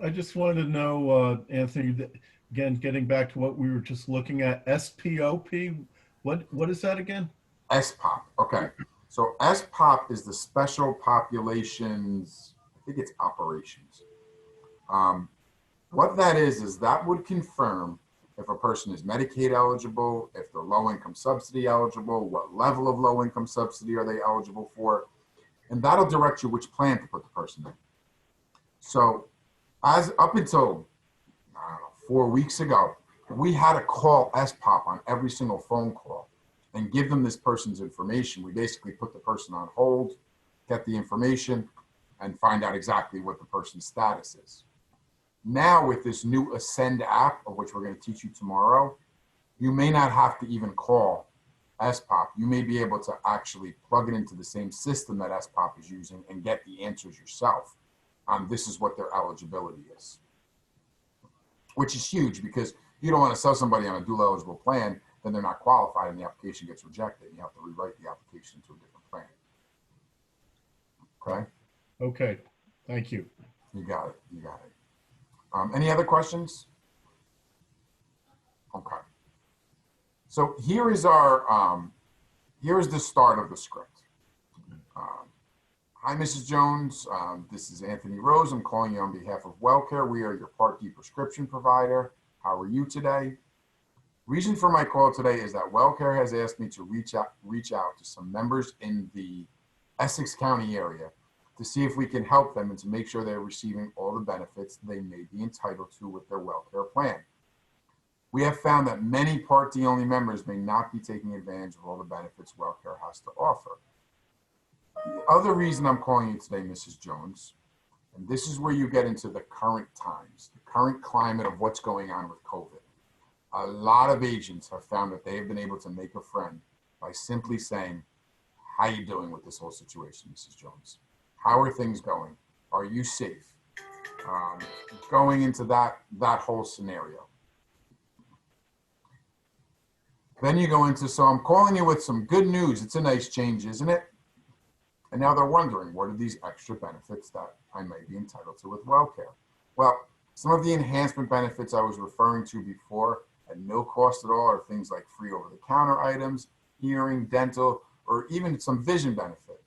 I just wanted to know, Anthony, again, getting back to what we were just looking at, SPOP, what is that again? SPOP, okay. So SPOP is the Special Populations, I think it's Operations. What that is that would confirm if a person is Medicaid eligible, if they're low-income subsidy eligible, what level of low-income subsidy are they eligible for, and that'll direct you which plan to put the person in. So as up until, I don't know, 4 weeks ago, we had to call SPOP on every single phone call and give them this person's information. We basically put the person on hold, get the information, and find out exactly what the person's status is. Now with this new Ascend app, of which we're going to teach you tomorrow, you may not have to even call SPOP. You may be able to actually plug it into the same system that SPOP is using and get the answers yourself on this is what their eligibility is. Which is huge because you don't want to sell somebody on a dual eligible plan, then they're not qualified and the application gets rejected. You have to rewrite the application to a different plan. Okay? Okay, thank you. You got it. You got it. Any other questions? Okay. So here is our, here is the start of the script. Hi, Mrs. Jones. This is Anthony Rose. I'm calling you on behalf of WellCare. We are your Part D prescription provider. How are you today? Reason for my call today is that WellCare has asked me to reach out to some members in the Essex County area to see if we can help them and to make sure they're receiving all the benefits they may be entitled to with their WellCare plan. We have found that many Part D only members may not be taking advantage of all the benefits WellCare has to offer. The other reason I'm calling you today, Mrs. Jones, and this is where you get into the current times, the current climate of what's going on with COVID. A lot of agents have found that they have been able to make a friend by simply saying, how you doing with this whole situation, Mrs. Jones? How are things going? Are you safe? Going into that whole scenario. Then you go into, so I'm calling you with some good news. It's a nice change, isn't it? And now they're wondering, what are these extra benefits that I might be entitled to with WellCare? Well, some of the enhancement benefits I was referring to before at no cost at all are things like free over-the-counter items, hearing, dental, or even some vision benefit.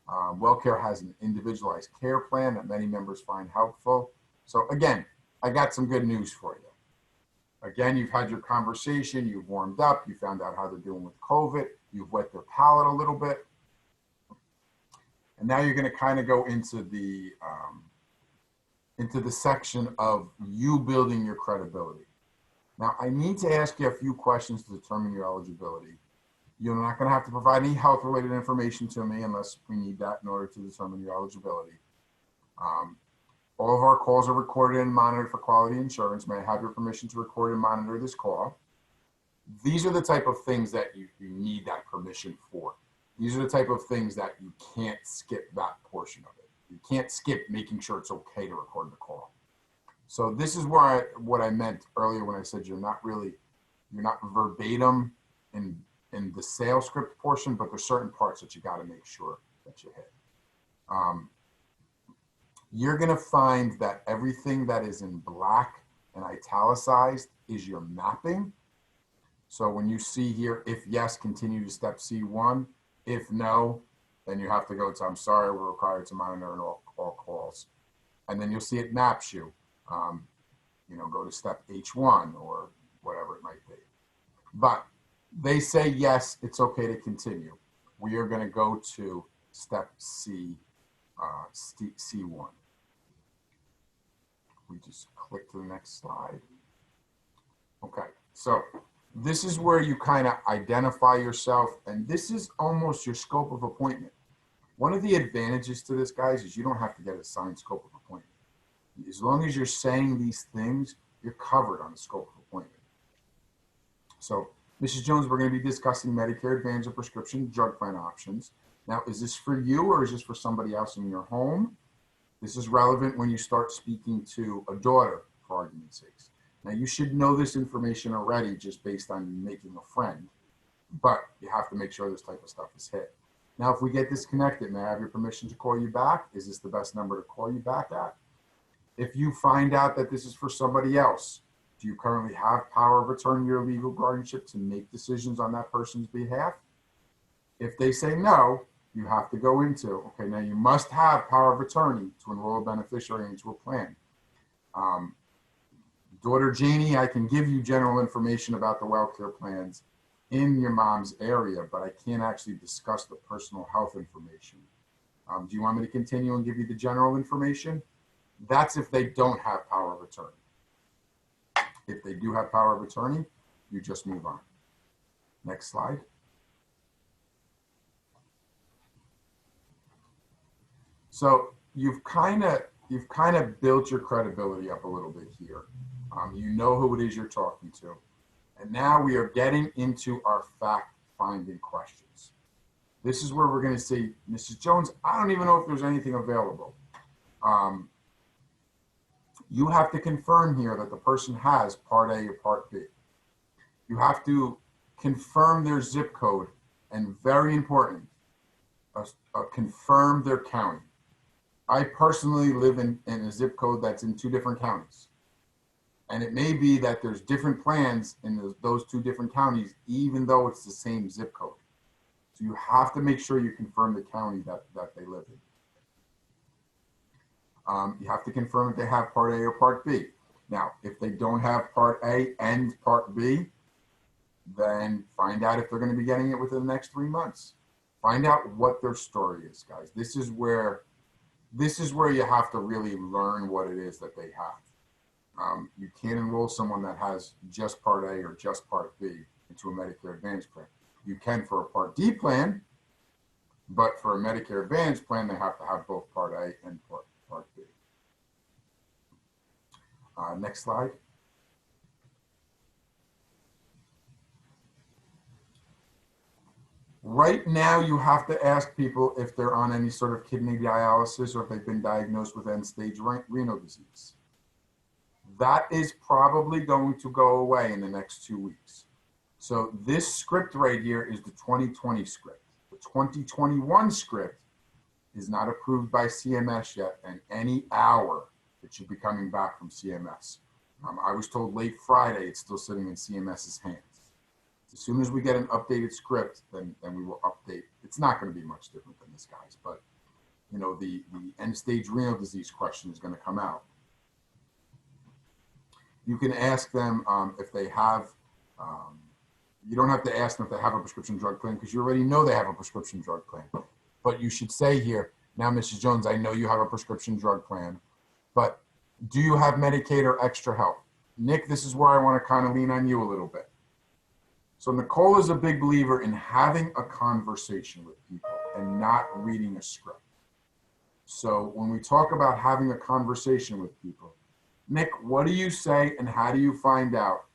WellCare has an individualized care plan that many members find helpful. So again, I got some good news for you. Again, you've had your conversation, you've warmed up, you found out how they're doing with COVID, you've wet their palate a little bit. And now you're going to kind of go into the section of you building your credibility. Now, I need to ask you a few questions to determine your eligibility. You're not going to have to provide any health-related information to me unless we need that in order to determine your eligibility. All of our calls are recorded and monitored for quality assurance. May I have your permission to record and monitor this call? These are the type of things that you need that permission for. These are the type of things that you can't skip that portion of it. You can't skip making sure it's okay to record the call. So this is where what I meant earlier when I said you're not verbatim in the sales script portion, but there's certain parts that you got to make sure that you hit. You're going to find that everything that is in black and italicized is your mapping. So when you see here, if yes, continue to step C1. If no, then you have to go to, I'm sorry, we're required to monitor all calls. And then you'll see it maps you, go to step H1 or whatever it might be. But they say, yes, it's okay to continue. We are going to go to step C, C1. We just click to the next slide. Okay, so this is where you kind of identify yourself, and this is almost your scope of appointment. One of the advantages to this, guys, is you don't have to get a signed scope of appointment. As long as you're saying these things, you're covered on the scope of appointment. So, Mrs. Jones, we're going to be discussing Medicare Advantage and prescription drug plan options. Now, is this for you or is this for somebody else in your home? This is relevant when you start speaking to a daughter, for argument's sake. Now, you should know this information already just based on making a friend, but you have to make sure this type of stuff is hit. Now, if we get disconnected, may I have your permission to call you back? Is this the best number to call you back at? If you find out that this is for somebody else, do you currently have power of attorney or legal guardianship to make decisions on that person's behalf? If they say no, you have to go into, okay, now you must have power of attorney to enroll a beneficiary into a plan. Daughter Janie, I can give you general information about the WellCare plans in your mom's area, but I can't actually discuss the personal health information. Do you want me to continue and give you the general information? That's if they don't have power of attorney. If they do have power of attorney, you just move on. Next slide. So you've kind of built your credibility up a little bit here. You know who it is you're talking to. And now we are getting into our fact-finding questions. This is where we're going to say, Mrs. Jones, I don't even know if there's anything available. You have to confirm here that the person has Part A or Part B. You have to confirm their zip code, and very important, confirm their county. I personally live in a zip code that's in 2 different counties. And it may be that there's different plans in those 2 different counties, even though it's the same zip code. So you have to make sure you confirm the county that they live in. You have to confirm if they have Part A or Part B. Now, if they don't have Part A and Part B, then find out if they're going to be getting it within the next 3 months. Find out what their story is, guys. This is where you have to really learn what it is that they have. You can't enroll someone that has just Part A or just Part B into a Medicare Advantage plan. You can for a Part D plan, but for a Medicare Advantage plan, they have to have both Part A and Part B. Next slide. Right now, you have to ask people if they're on any sort of kidney dialysis or if they've been diagnosed with end-stage renal disease. That is probably going to go away in the next 2 weeks. So this script right here is the 2020 script. The 2021 script is not approved by CMS yet, and any hour it should be coming back from CMS. I was told late Friday it's still sitting in CMS's hands. As soon as we get an updated script, then we will update. It's not going to be much different than this, guys, but you know, the end-stage renal disease question is going to come out. You can ask them if they have, you don't have to ask them if they have a prescription drug plan because you already know they have a prescription drug plan. But you should say here, now, Mrs. Jones, I know you have a prescription drug plan, but do you have Medicaid or extra help? Nick, this is where I want to kind of lean on you a little bit. So Nicole is a big believer in having a conversation with people and not reading a script. So when we talk about having a conversation with people, Nick, what do you say and how do you find out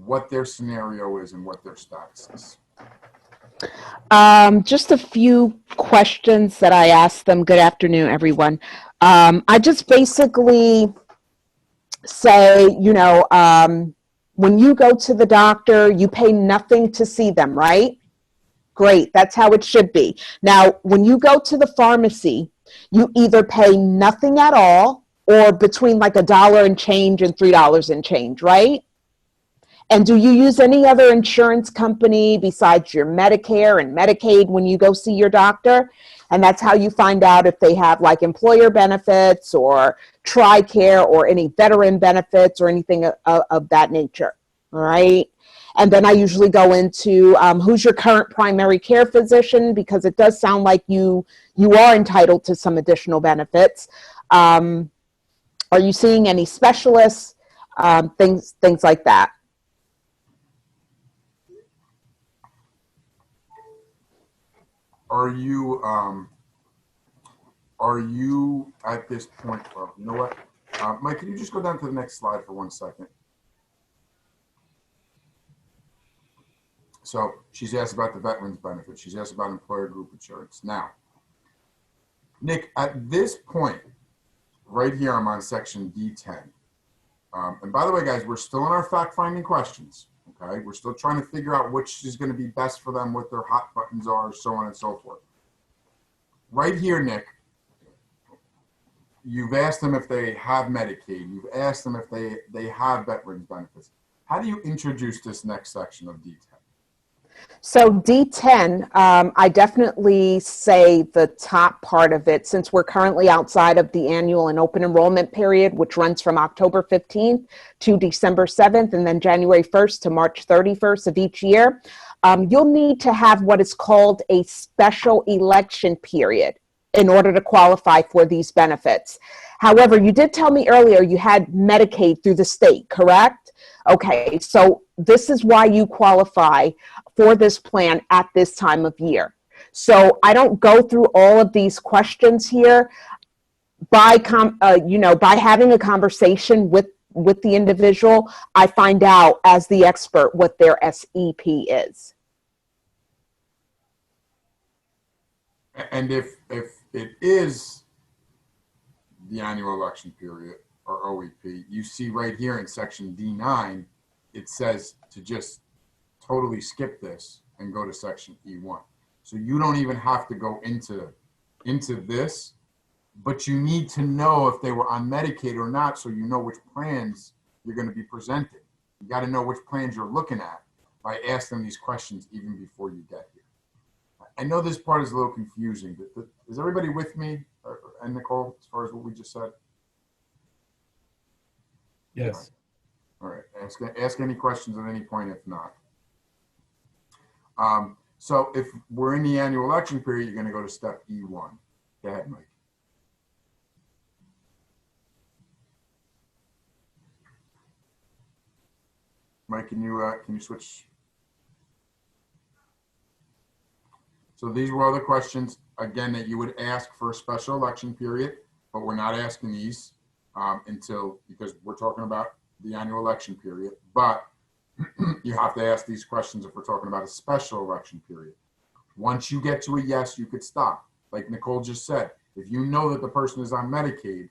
what their scenario is and what their status is? Just a few questions that I asked them. Good afternoon, everyone. I just basically say, you know, when you go to the doctor, you pay nothing to see them, right? Great, that's how it should be. Now, when you go to the pharmacy, you either pay nothing at all or between like $1 and change and $3 and change, right? And do you use any other insurance company besides your Medicare and Medicaid when you go see your doctor? And that's how you find out if they have like employer benefits or TRICARE or any veteran benefits or anything of that nature, all right? And then I usually go into who's your current primary care physician, because it does sound like you are entitled to some additional benefits. Are you seeing any specialists? Things like that. Are you at this point, well, you know what? Mike, can you just go down to the next slide for 1 second? So she's asked about the veterans benefit. She's asked about employer group insurance. Now, Nick, at this point, right here, I'm on section D10. And by the way, guys, we're still in our fact-finding questions. Okay, we're still trying to figure out which is going to be best for them, what their hot buttons are, so on and so forth. Right here, Nick, you've asked them if they have Medicaid. You've asked them if they have veterans benefits. How do you introduce this next section of D10? So D10, I definitely say the top part of it, since we're currently outside of the annual and open enrollment period, which runs from October 15th to December 7th, and then January 1st to March 31st of each year. You'll need to have what is called a special election period in order to qualify for these benefits. However, you did tell me earlier you had Medicaid through the state, correct? Okay, so this is why you qualify for this plan at this time of year. So I don't go through all of these questions here. By having a conversation with the individual, I find out as the expert what their SEP is. And if it is the annual election period or OEP, you see right here in section D9, it says to just totally skip this and go to section E1. So you don't even have to go into this, but you need to know if they were on Medicaid or not, so you know which plans you're going to be presenting. You got to know which plans you're looking at by asking these questions even before you get here. I know this part is a little confusing, but is everybody with me and Nicole as far as what we just said? Yes. All right. Ask any questions at any point if not. So if we're in the annual election period, you're going to go to step E1. Go ahead, Mike. Mike, can you switch? So these were other questions, again, that you would ask for a special election period, but we're not asking these because we're talking about the annual election period. But you have to ask these questions if we're talking about a special election period. Once you get to a yes, you could stop. Like Nicole just said, if you know that the person is on Medicaid,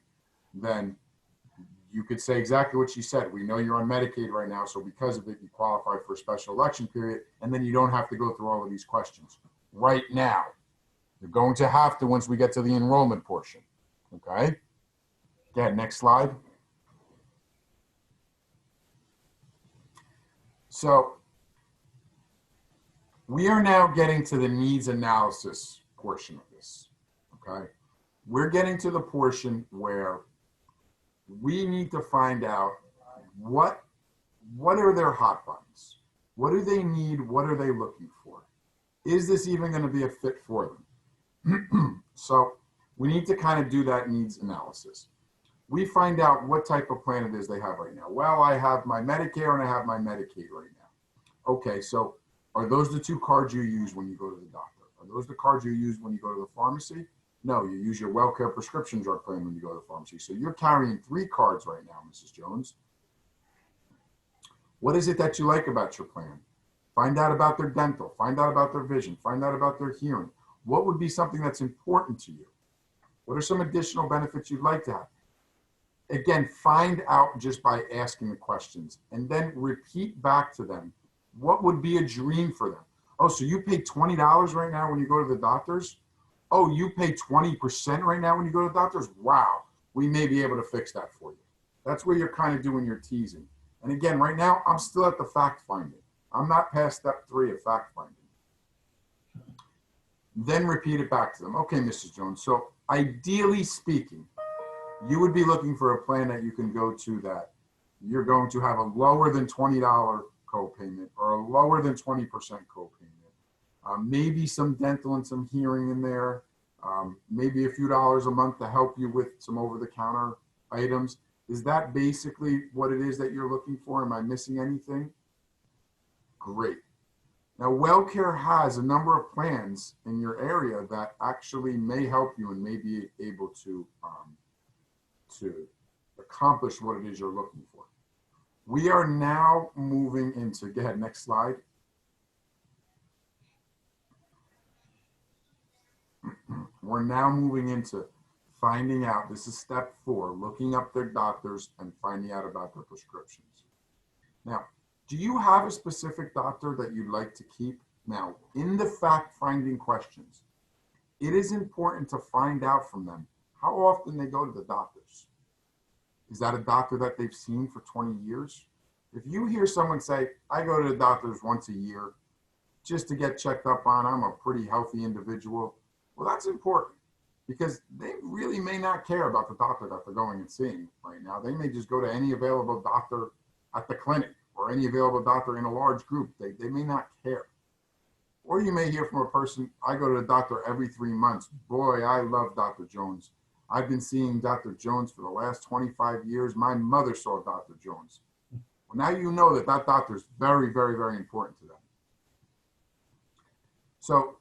then You could say exactly what she said. We know you're on Medicaid right now, so because of it, you qualify for a special election period, and then you don't have to go through all of these questions. Right now, you're going to have to once we get to the enrollment portion, okay? Go ahead, next slide. So we are now getting to the needs analysis portion of this, okay? We're getting to the portion where we need to find out what are their hot buttons? What do they need? What are they looking for? Is this even going to be a fit for them? So we need to kind of do that needs analysis. We find out what type of plan it is they have right now. Well, I have my Medicare and I have my Medicaid right now. Okay, so are those the two cards you use when you go to the doctor? Are those the cards you use when you go to the pharmacy? No, you use your WellCare prescription drug plan when you go to the pharmacy. So you're carrying 3 cards right now, Mrs. Jones. What is it that you like about your plan? Find out about their dental, find out about their vision, find out about their hearing. What would be something that's important to you? What are some additional benefits you'd like to have? Again, find out just by asking the questions and then repeat back to them. What would be a dream for them? Oh, so you pay $20 right now when you go to the doctors? Oh, you pay 20% right now when you go to the doctors? Wow, we may be able to fix that for you. That's where you're kind of doing your teasing. And again, right now, I'm still at the fact finding. I'm not past step 3 of fact finding. Then repeat it back to them. Okay, Mrs. Jones, so ideally speaking, you would be looking for a plan that you can go to that you're going to have a lower than $20 copayment or a lower than 20% copayment. Maybe some dental and some hearing in there. Maybe a few dollars a month to help you with some over-the-counter items. Is that basically what it is that you're looking for? Am I missing anything? Great. Now, WellCare has a number of plans in your area that actually may help you and may be able to accomplish what it is you're looking for. We are now moving into, go ahead, next slide. We're now moving into finding out, this is step 4, looking up their doctors and finding out about their prescriptions. Now, do you have a specific doctor that you'd like to keep? Now, in the fact-finding questions, it is important to find out from them how often they go to the doctors. Is that a doctor that they've seen for 20 years? If you hear someone say, I go to the doctors once a year just to get checked up on, I'm a pretty healthy individual, well, that's important because they really may not care about the doctor that they're going and seeing right now. They may just go to any available doctor at the clinic or any available doctor in a large group. They may not care. Or you may hear from a person, I go to the doctor every 3 months. Boy, I love Dr. Jones. I've been seeing Dr. Jones for the last 25 years. My mother saw Dr. Jones. Well, now you know that that doctor is very, very, very important to them. So,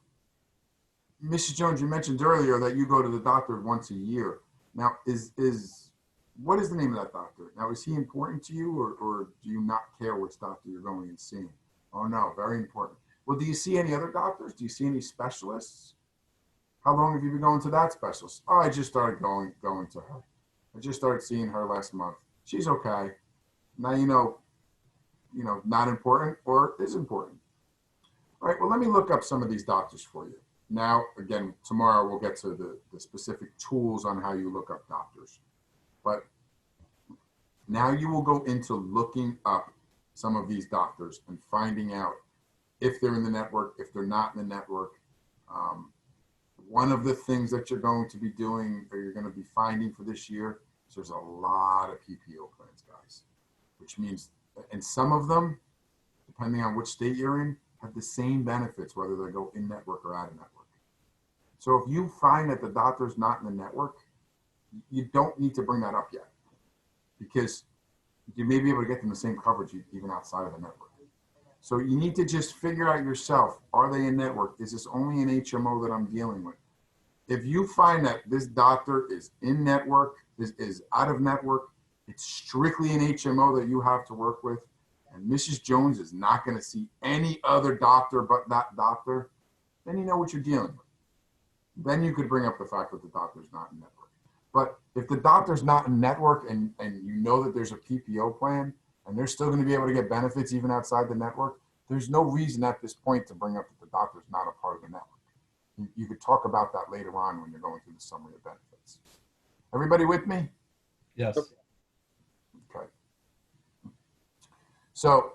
Mrs. Jones, you mentioned earlier that you go to the doctor once a year. Now, what is the name of that doctor? Now, is he important to you or do you not care which doctor you're going and seeing? Oh, no, very important. Well, do you see any other doctors? Do you see any specialists? How long have you been going to that specialist? Oh, I just started going to her. I just started seeing her last month. She's okay. Now you know, not important or is important. All right, well, let me look up some of these doctors for you. Now, again, tomorrow we'll get to the specific tools on how you look up doctors. But now you will go into looking up some of these doctors and finding out if they're in the network, if they're not in the network. One of the things that you're going to be doing or you're going to be finding for this year is there's a lot of PPO plans, guys, which means, and some of them, depending on which state you're in, have the same benefits, whether they go in network or out of network. So if you find that the doctor's not in the network, you don't need to bring that up yet because you may be able to get them the same coverage even outside of the network. So you need to just figure out yourself, are they in network? Is this only an HMO that I'm dealing with? If you find that this doctor is in network, is out of network, it's strictly an HMO that you have to work with, and Mrs. Jones is not going to see any other doctor but that doctor, then you know what you're dealing with. Then you could bring up the fact that the doctor's not in network. But if the doctor's not in network and you know that there's a PPO plan and they're still going to be able to get benefits even outside the network, there's no reason at this point to bring up that the doctor's not a part of the network. You could talk about that later on when you're going through the summary of benefits. Everybody with me? Yes. Okay. So,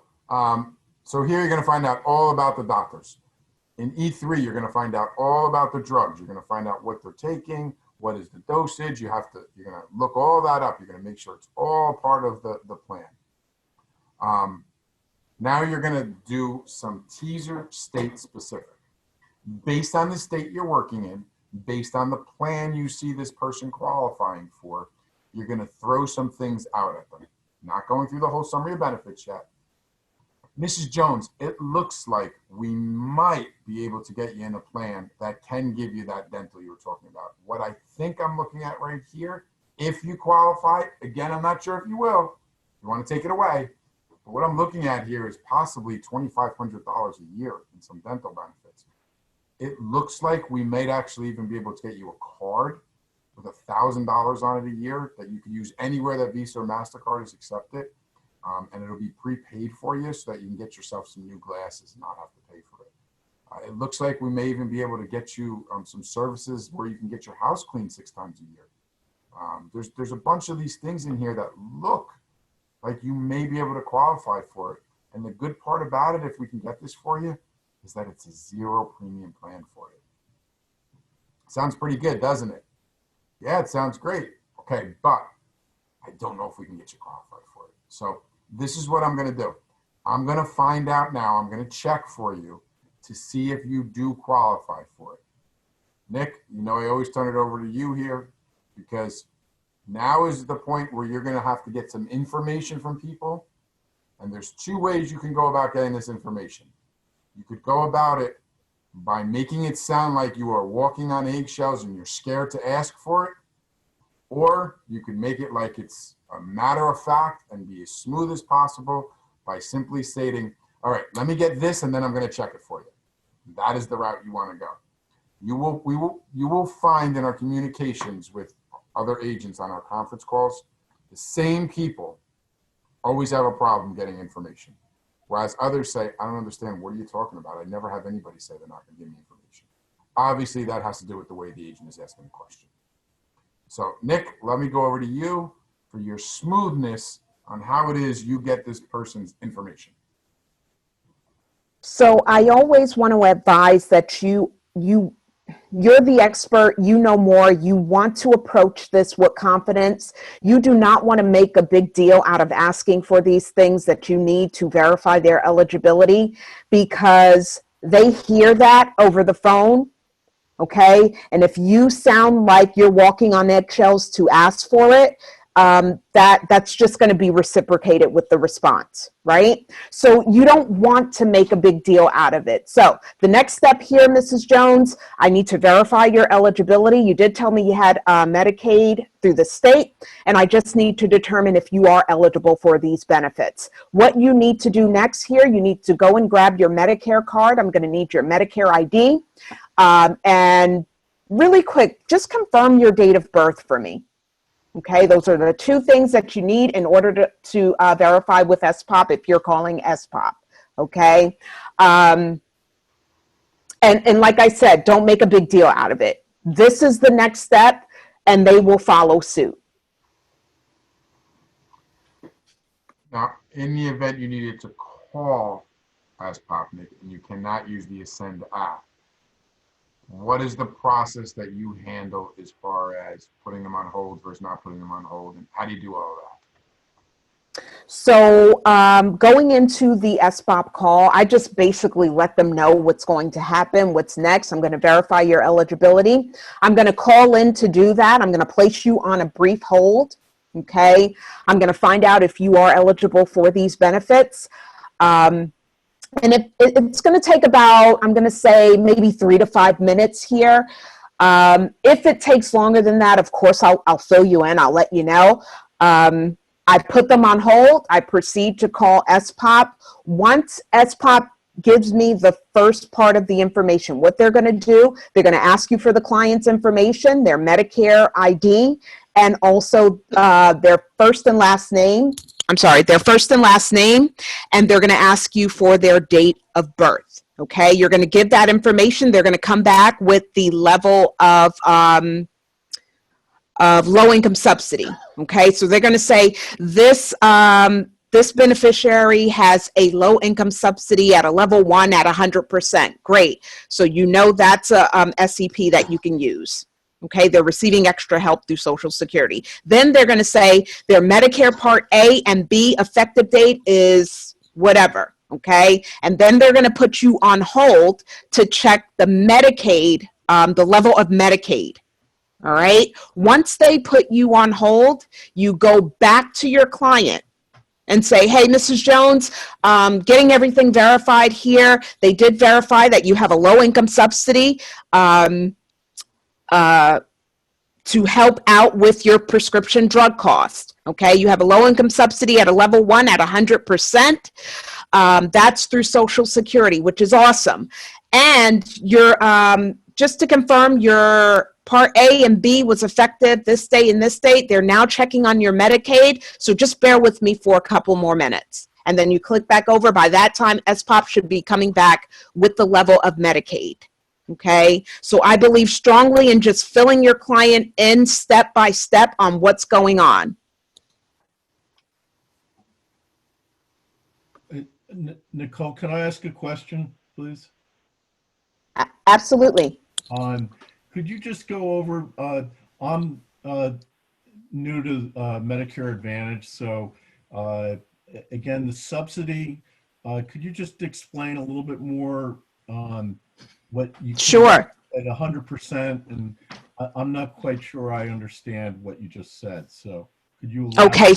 so here you're going to find out all about the doctors. In E3, you're going to find out all about the drugs. You're going to find out what they're taking, what is the dosage. You're going to look all that up. You're going to make sure it's all part of the plan. Now you're going to do some teaser state specific. Based on the state you're working in, based on the plan you see this person qualifying for, you're going to throw some things out at them. Not going through the whole summary of benefits yet. Mrs. Jones, it looks like we might be able to get you in a plan that can give you that dental you were talking about. What I think I'm looking at right here, if you qualify, again, I'm not sure if you will. You want to take it away. But what I'm looking at here is possibly $2,500 a year in some dental benefits. It looks like we might actually even be able to get you a card with $1,000 on it a year that you can use anywhere that Visa or MasterCard is accepted. And it'll be prepaid for you so that you can get yourself some new glasses and not have to pay for it. It looks like we may even be able to get you some services where you can get your house cleaned 6 times a year. There's a bunch of these things in here that look like you may be able to qualify for it. And the good part about it, if we can get this for you, is that it's a 0 premium plan for you. Sounds pretty good, doesn't it? Yeah, it sounds great. Okay, but I don't know if we can get you qualified for it. So this is what I'm going to do. I'm going to find out now. I'm going to check for you to see if you do qualify for it. Nick, you know I always turn it over to you here because now is the point where you're going to have to get some information from people. And there's 2 ways you can go about getting this information. You could go about it by making it sound like you are walking on eggshells and you're scared to ask for it. Or you could make it like it's a matter of fact and be as smooth as possible by simply stating, all right, let me get this and then I'm going to check it for you. That is the route you want to go. You will find in our communications with other agents on our conference calls, the same people always have a problem getting information. Whereas others say, I don't understand, what are you talking about? I never have anybody say they're not going to give me information. Obviously, that has to do with the way the agent is asking the question. So, Nick, let me go over to you for your smoothness on how it is you get this person's information. So I always want to advise that you're the expert, you know more, you want to approach this with confidence. You do not want to make a big deal out of asking for these things that you need to verify their eligibility because they hear that over the phone. Okay. And if you sound like you're walking on eggshells to ask for it, that's just going to be reciprocated with the response, right? So you don't want to make a big deal out of it. So the next step here, Mrs. Jones, I need to verify your eligibility. You did tell me you had Medicaid through the state, and I just need to determine if you are eligible for these benefits. What you need to do next here, you need to go and grab your Medicare card. I'm going to need your Medicare ID. And really quick, just confirm your date of birth for me. Okay, those are the 2 things that you need in order to verify with SPOP if you're calling SPOP. Okay, and like I said, don't make a big deal out of it. This is the next step, and they will follow suit. Now, in the event you needed to call SPOP, Nick, and you cannot use the Ascend app, what is the process that you handle as far as putting them on hold versus not putting them on hold? And how do you do all of that? So going into the SPOP call, I just basically let them know what's going to happen, what's next. I'm going to verify your eligibility. I'm going to call in to do that. I'm going to place you on a brief hold. Okay. I'm going to find out if you are eligible for these benefits. And it's going to take about, I'm going to say maybe 3 to 5 minutes here. If it takes longer than that, of course, I'll fill you in. I'll let you know. I put them on hold. I proceed to call SPOP. Once SPOP gives me the first part of the information, what they're going to do, they're going to ask you for the client's information, their Medicare ID, and also their first and last name. I'm sorry, their first and last name, and they're going to ask you for their date of birth. Okay, you're going to give that information. They're going to come back with the level of low-income subsidy. Okay, so they're going to say this this beneficiary has a low-income subsidy at a level 1 at 100%. Great. So you know that's a SEP that you can use. Okay, they're receiving extra help through Social Security. Then they're going to say their Medicare Part A and B effective date is whatever. Okay, and then they're going to put you on hold to check the Medicaid, the level of Medicaid. All right. Once they put you on hold, you go back to your client and say, hey, Mrs. Jones, getting everything verified here. They did verify that you have a low income subsidy to help out with your prescription drug cost. Okay. You have a low income subsidy at a level 1 at 100%. That's through Social Security, which is awesome. And you're, just to confirm, your Part A and B was effective this day and this date. They're now checking on your Medicaid. So just bear with me for a couple more minutes. And then you click back over. By that time, SPOP should be coming back with the level of Medicaid. Okay. So I believe strongly in just filling your client in step by step on what's going on. Nicole, can I ask a question, please? Absolutely. Could you just go over, I'm new to Medicare Advantage, so again, the subsidy, could you just explain a little bit more on what you Sure. at 100%, and I'm not quite sure I understand what you just said, so could you elaborate? Okay.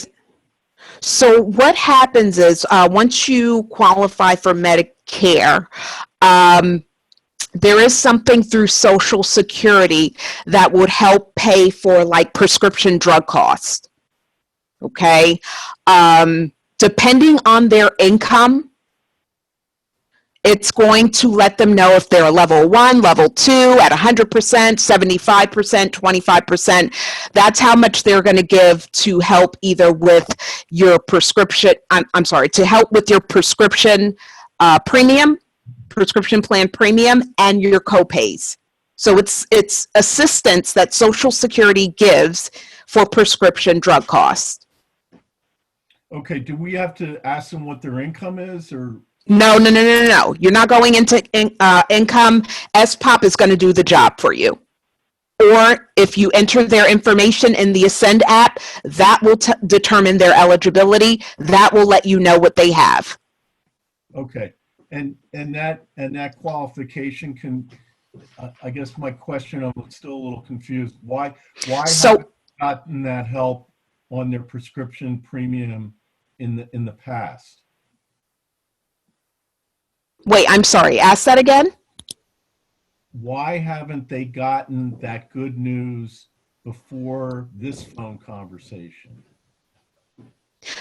So what happens is once you qualify for Medicare, there is something through Social Security that would help pay for like prescription drug costs. Okay. Depending on their income, it's going to let them know if they're a level 1, level 2, at 100%, 75%, 25%. That's how much they're going to give to help either with your prescription, I'm sorry, to help with your prescription premium, prescription plan premium, and your copays. So it's assistance that Social Security gives for prescription drug costs. Okay, do we have to ask them what their income is, or? No. You're not going into income. SPOP is going to do the job for you. Or if you enter their information in the Ascend app, that will determine their eligibility. That will let you know what they have. Okay, and that qualification can, I guess my question, I'm still a little confused. Why haven't they gotten that help on their prescription premium in the past? Wait, I'm sorry. Ask that again. Why haven't they gotten that good news before this phone conversation?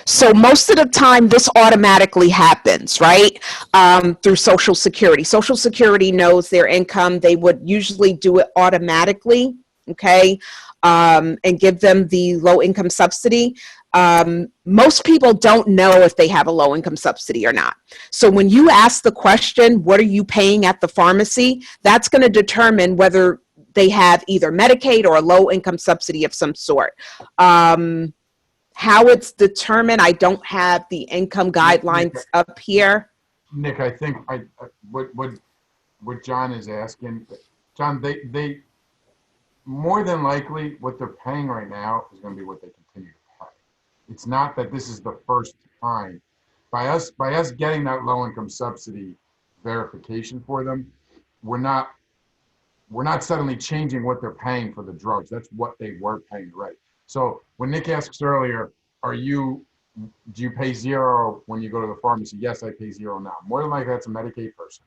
So most of the time, this automatically happens, right? Through Social Security. Social Security knows their income. They would usually do it automatically, okay, and give them the low income subsidy. Most people don't know if they have a low income subsidy or not. So when you ask the question, what are you paying at the pharmacy? That's going to determine whether they have either Medicaid or a low income subsidy of some sort. How it's determined, I don't have the income guidelines up here. Nick, I think what John is asking, John, they more than likely what they're paying right now is going to be what they continue to pay. It's not that this is the first time. By us getting that low income subsidy verification for them, we're not suddenly changing what they're paying for the drugs. That's what they were paying, right? So when Nick asks earlier, do you pay zero when you go to the pharmacy? Yes, I pay zero now. More than likely that's a Medicaid person.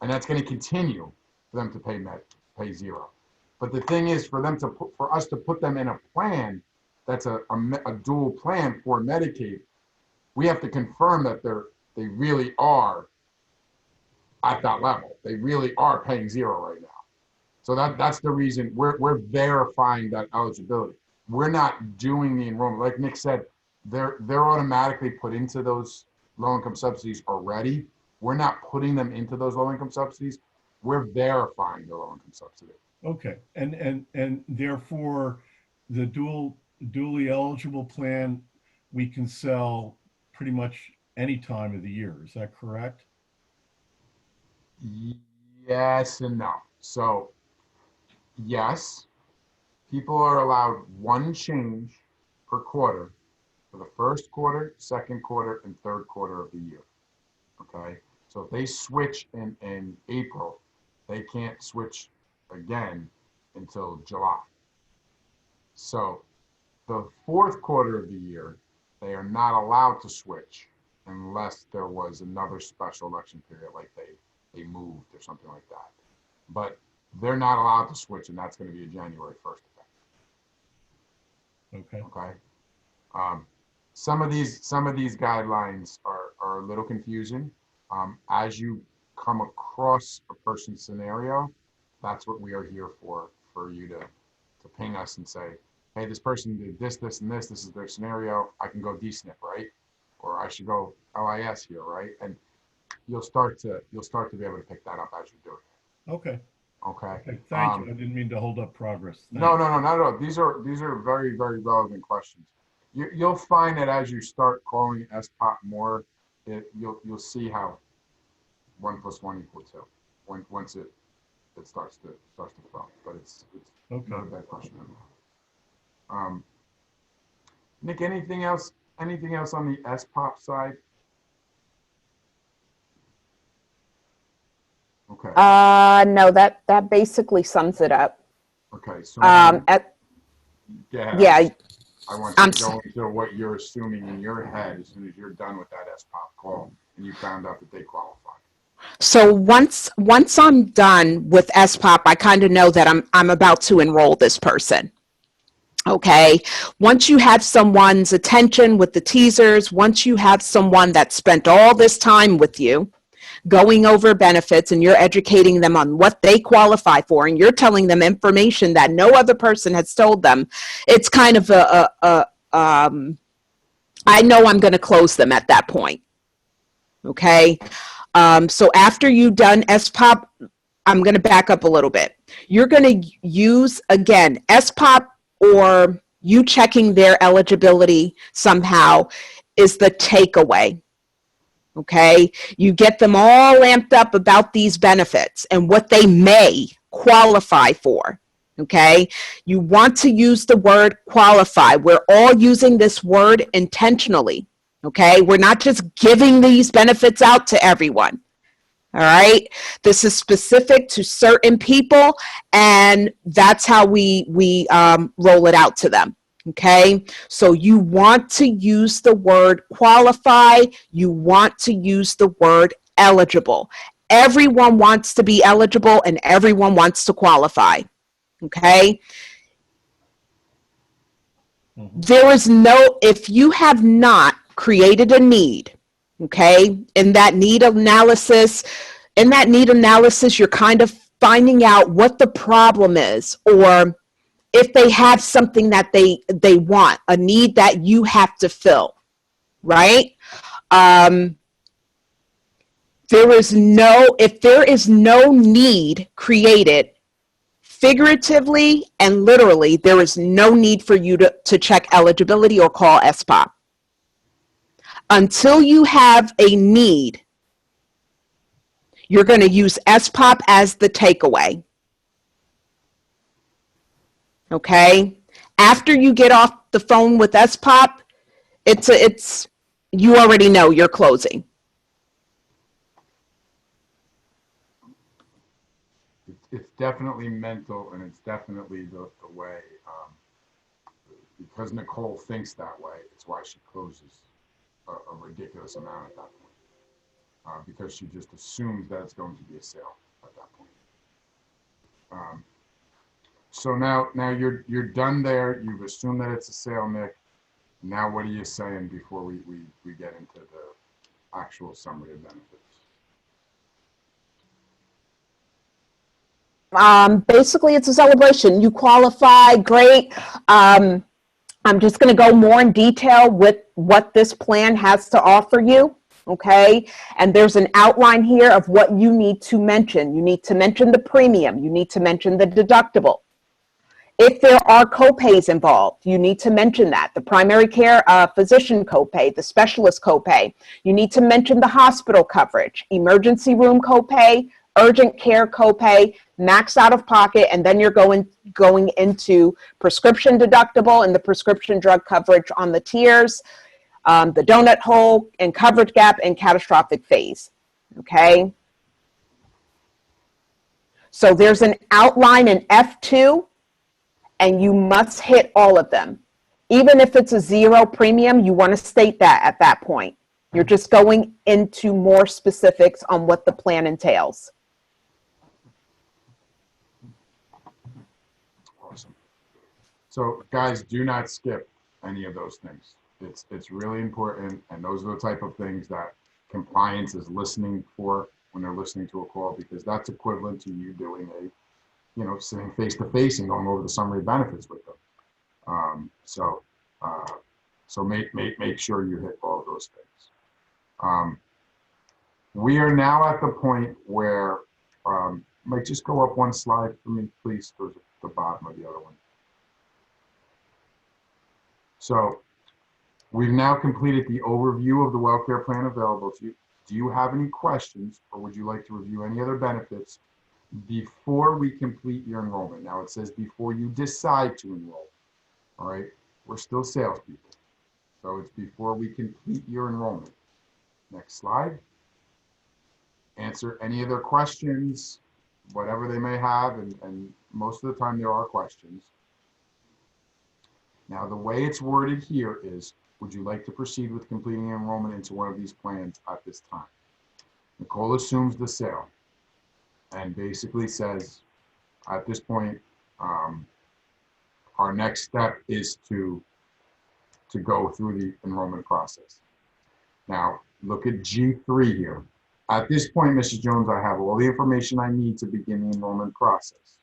And that's going to continue for them to pay zero. But the thing is, for us to put them in a plan that's a dual plan for Medicaid, we have to confirm that they really are at that level. They really are paying zero right now. So that's the reason we're verifying that eligibility. we're not doing the enrollment. Like Nick said, they're automatically put into those low-income subsidies already. We're not putting them into those low-income subsidies. We're verifying the low-income subsidy. Okay, and therefore, the dually eligible plan, we can sell pretty much any time of the year. Is that correct? Yes and no. So, yes, people are allowed one change per quarter for the first quarter, second quarter, and third quarter of the year. Okay, so if they switch in April, they can't switch again until July. So the fourth quarter of the year, they are not allowed to switch unless there was another special election period, like they moved or something like that. But they're not allowed to switch, and that's going to be a January 1st effect. Okay. Okay. Some of these guidelines are a little confusing. As you come across a person's scenario, that's what we are here for you to ping us and say, hey, this person did this, this, and this. This is their scenario. I can go DSNP, right? Or I should go LIS here, right? And you'll start to be able to pick that up as you do it. Okay. Okay. Thank you. I didn't mean to hold up progress. No, not at all. These are very, very relevant questions. You'll find that as you start calling SPOP more, you'll see how 1 + 1 = 2 once it starts to flow. But it's Okay. not a bad question at all. Nick, anything else on the SPOP side? Okay. No, that basically sums it up. Okay. So Yeah, I want I'm you to go into what you're assuming in your head as soon as you're done with that SPOP call and you found out that they qualify. so once I'm done with SPOP, I kind of know that I'm about to enroll this person. Okay. Once you have someone's attention with the teasers, once you have someone that spent all this time with you, going over benefits, and you're educating them on what they qualify for, and you're telling them information that no other person has told them, it's kind of I know I'm going to close them at that point. Okay. So after you've done SPOP, I'm going to back up a little bit. You're going to use, again, SPOP, or you checking their eligibility somehow is the takeaway. Okay, you get them all amped up about these benefits and what they may qualify for. Okay, you want to use the word qualify. We're all using this word intentionally. Okay, we're not just giving these benefits out to everyone. All right, this is specific to certain people, and that's how we roll it out to them. Okay, so you want to use the word qualify, you want to use the word eligible. Everyone wants to be eligible and everyone wants to qualify. Okay, there is no, if you have not created a need, okay, in that need analysis, you're kind of finding out what the problem is, or if they have something that they want, a need that you have to fill, right? If there is no need created, figuratively and literally, there is no need for you to check eligibility or call SPOP. Until you have a need, you're going to use SPOP as the takeaway. Okay? After you get off the phone with SPOP, it's you already know you're closing. It's definitely mental, and it's definitely the way, because Nicole thinks that way, it's why she closes a ridiculous amount at that point, because she just assumes that it's going to be a sale at that point. So now you're done there. You've assumed that it's a sale, Nick. Now what are you saying before we get into the actual summary of benefits? Basically, it's a celebration. You qualify, great. I'm just going to go more in detail with what this plan has to offer you. Okay. And there's an outline here of what you need to mention. You need to mention the premium. You need to mention the deductible. If there are copays involved, you need to mention that. The primary care physician copay, the specialist copay. You need to mention the hospital coverage, emergency room copay, urgent care copay, max out of pocket, and then you're going into prescription deductible and the prescription drug coverage on the tiers, the donut hole and coverage gap and catastrophic phase. Okay. So there's an outline in F2. And you must hit all of them. Even if it's a zero premium, you want to state that at that point. You're just going into more specifics on what the plan entails. Awesome. So guys, do not skip any of those things. It's really important, and those are the type of things that compliance is listening for when they're listening to a call, because that's equivalent to you doing sitting face to face and going over the summary benefits with them. So make sure you hit all of those things. We are now at the point where, Mike, just go up one slide for me, please, towards the bottom of the other one. So we've now completed the overview of the WellCare plan available to you. Do you have any questions, or would you like to review any other benefits before we complete your enrollment? Now it says before you decide to enroll. All right, we're still salespeople, so it's before we complete your enrollment. Next slide. Answer any other questions, whatever they may have, and most of the time there are questions. Now the way it's worded here is, would you like to proceed with completing enrollment into one of these plans at this time? Nicole assumes the sale and basically says, at this point, our next step is to go through the enrollment process. Now, look at G3 here. At this point, Mrs. Jones, I have all the information I need to begin the enrollment process.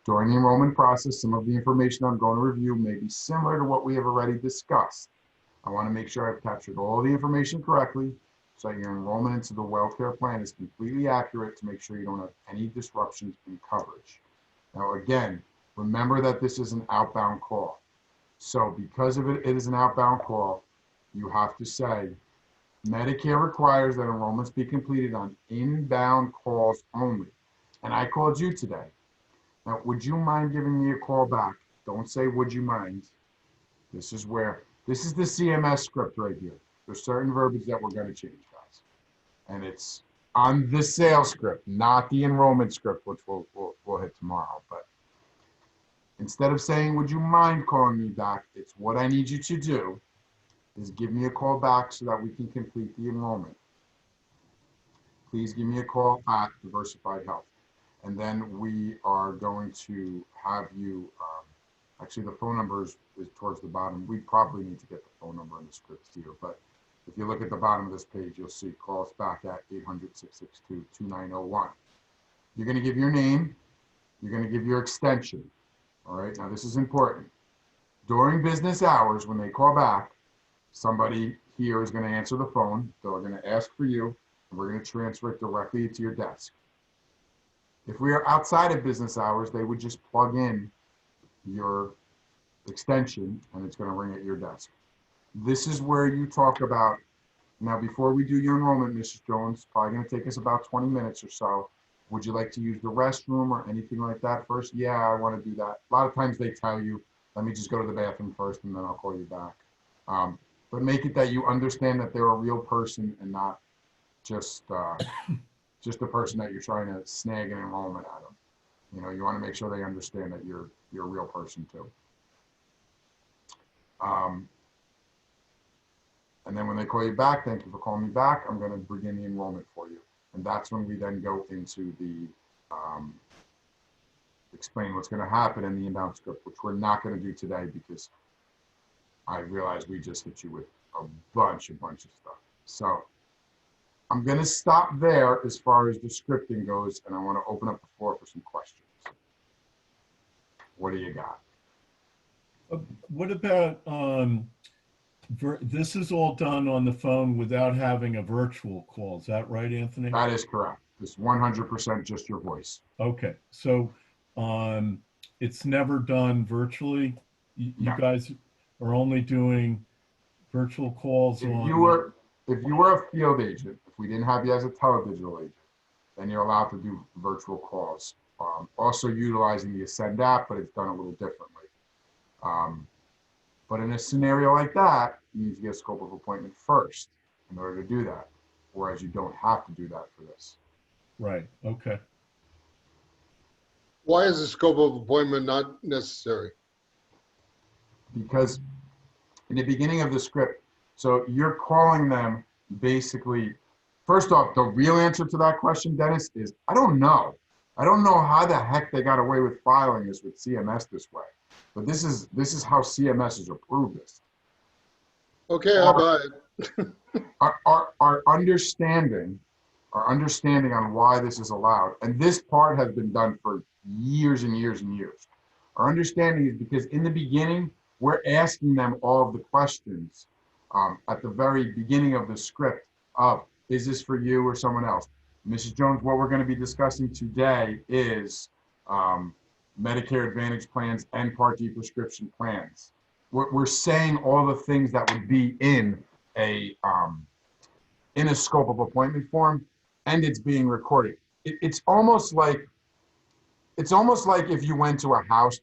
During the enrollment process, some of the information I'm going to review may be similar to what we have already discussed. I want to make sure I've captured all the information correctly, so that your enrollment into the WellCare plan is completely accurate, to make sure you don't have any disruptions in coverage. Now again, remember that this is an outbound call. So because of it is an outbound call, you have to say, Medicare requires that enrollments be completed on inbound calls only. And I called you today. Now, would you mind giving me a call back? Don't say, would you mind? This is the CMS script right here. There's certain verbiage that we're going to change, guys. And it's on the sales script, not the enrollment script, which we'll hit tomorrow. But instead of saying, would you mind calling me back, it's what I need you to do is give me a call back so that we can complete the enrollment. Please give me a call at Diversified Health. And then we are going to have you, actually the phone number is towards the bottom. We probably need to get the phone number in the scripts here, but if you look at the bottom of this page, you'll see call us back at 800-662-2901. You're going to give your name. You're going to give your extension. All right. Now this is important. During business hours, when they call back, somebody here is going to answer the phone. They're going to ask for you, and we're going to transfer it directly to your desk. If we are outside of business hours, they would just plug in your extension, and it's going to ring at your desk. This is where you talk about, now before we do your enrollment, Mrs. Jones, probably going to take us about 20 minutes or so. Would you like to use the restroom or anything like that first? Yeah, I want to do that. A lot of times they tell you, let me just go to the bathroom first and then I'll call you back. But make it that you understand that they're a real person and not just a person that you're trying to snag an enrollment out of. You know, you want to make sure they understand that you're a real person too. And then when they call you back, thank you for calling me back. I'm going to begin the enrollment for you. And that's when we then go into the explain what's going to happen in the inbound script, which we're not going to do today because I realize we just hit you with a bunch of stuff. So I'm going to stop there as far as the scripting goes, and I want to open up the floor for some questions. What do you got? What about, this is all done on the phone without having a virtual call. Is that right, Anthony? That is correct. It's 100% just your voice. Okay, so it's never done virtually? You No. guys are only doing virtual calls If on? if you were a field agent, if we didn't have you as a teledigital agent, then you're allowed to do virtual calls. Also utilizing the Ascend app, but it's done a little differently. But in a scenario like that, you need to get a scope of appointment first in order to do that, whereas you don't have to do that for this. Right, okay. Why is the scope of appointment not necessary? Because in the beginning of the script, so you're calling them basically, first off, the real answer to that question, Dennis, is I don't know. I don't know how the heck they got away with filing this with CMS this way. But this is how CMS has approved this. Okay, I buy it. Our understanding on why this is allowed, and this part has been done for years and years and years. Our understanding is because in the beginning, we're asking them all of the questions at the very beginning of the script of, is this for you or someone else? Mrs. Jones, what we're going to be discussing today is Medicare Advantage plans and Part D prescription plans. We're saying all the things that would be in a scope of appointment form, and it's being recorded. It's almost like if you went to a house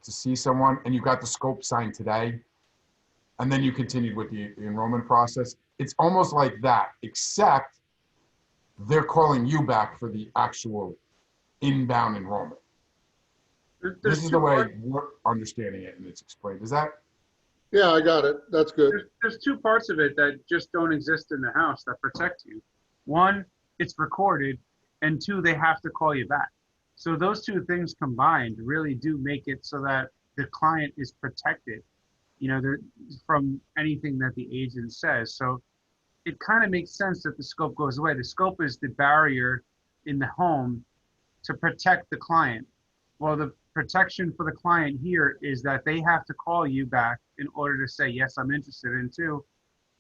to see someone and you got the scope signed today, and then you continued with the enrollment process. It's almost like that, except they're calling you back for the actual inbound enrollment. This is the way we're understanding it, and it's explained. Is that? Yeah, I got it. That's good. There's two parts of it that just don't exist in the house that protect you. One, it's recorded, and two, they have to call you back. So those two things combined really do make it so that the client is protected, from anything that the agent says. So it kind of makes sense that the scope goes away. The scope is the barrier in the home to protect the client. Well, the protection for the client here is that they have to call you back in order to say, yes, I'm interested. And two,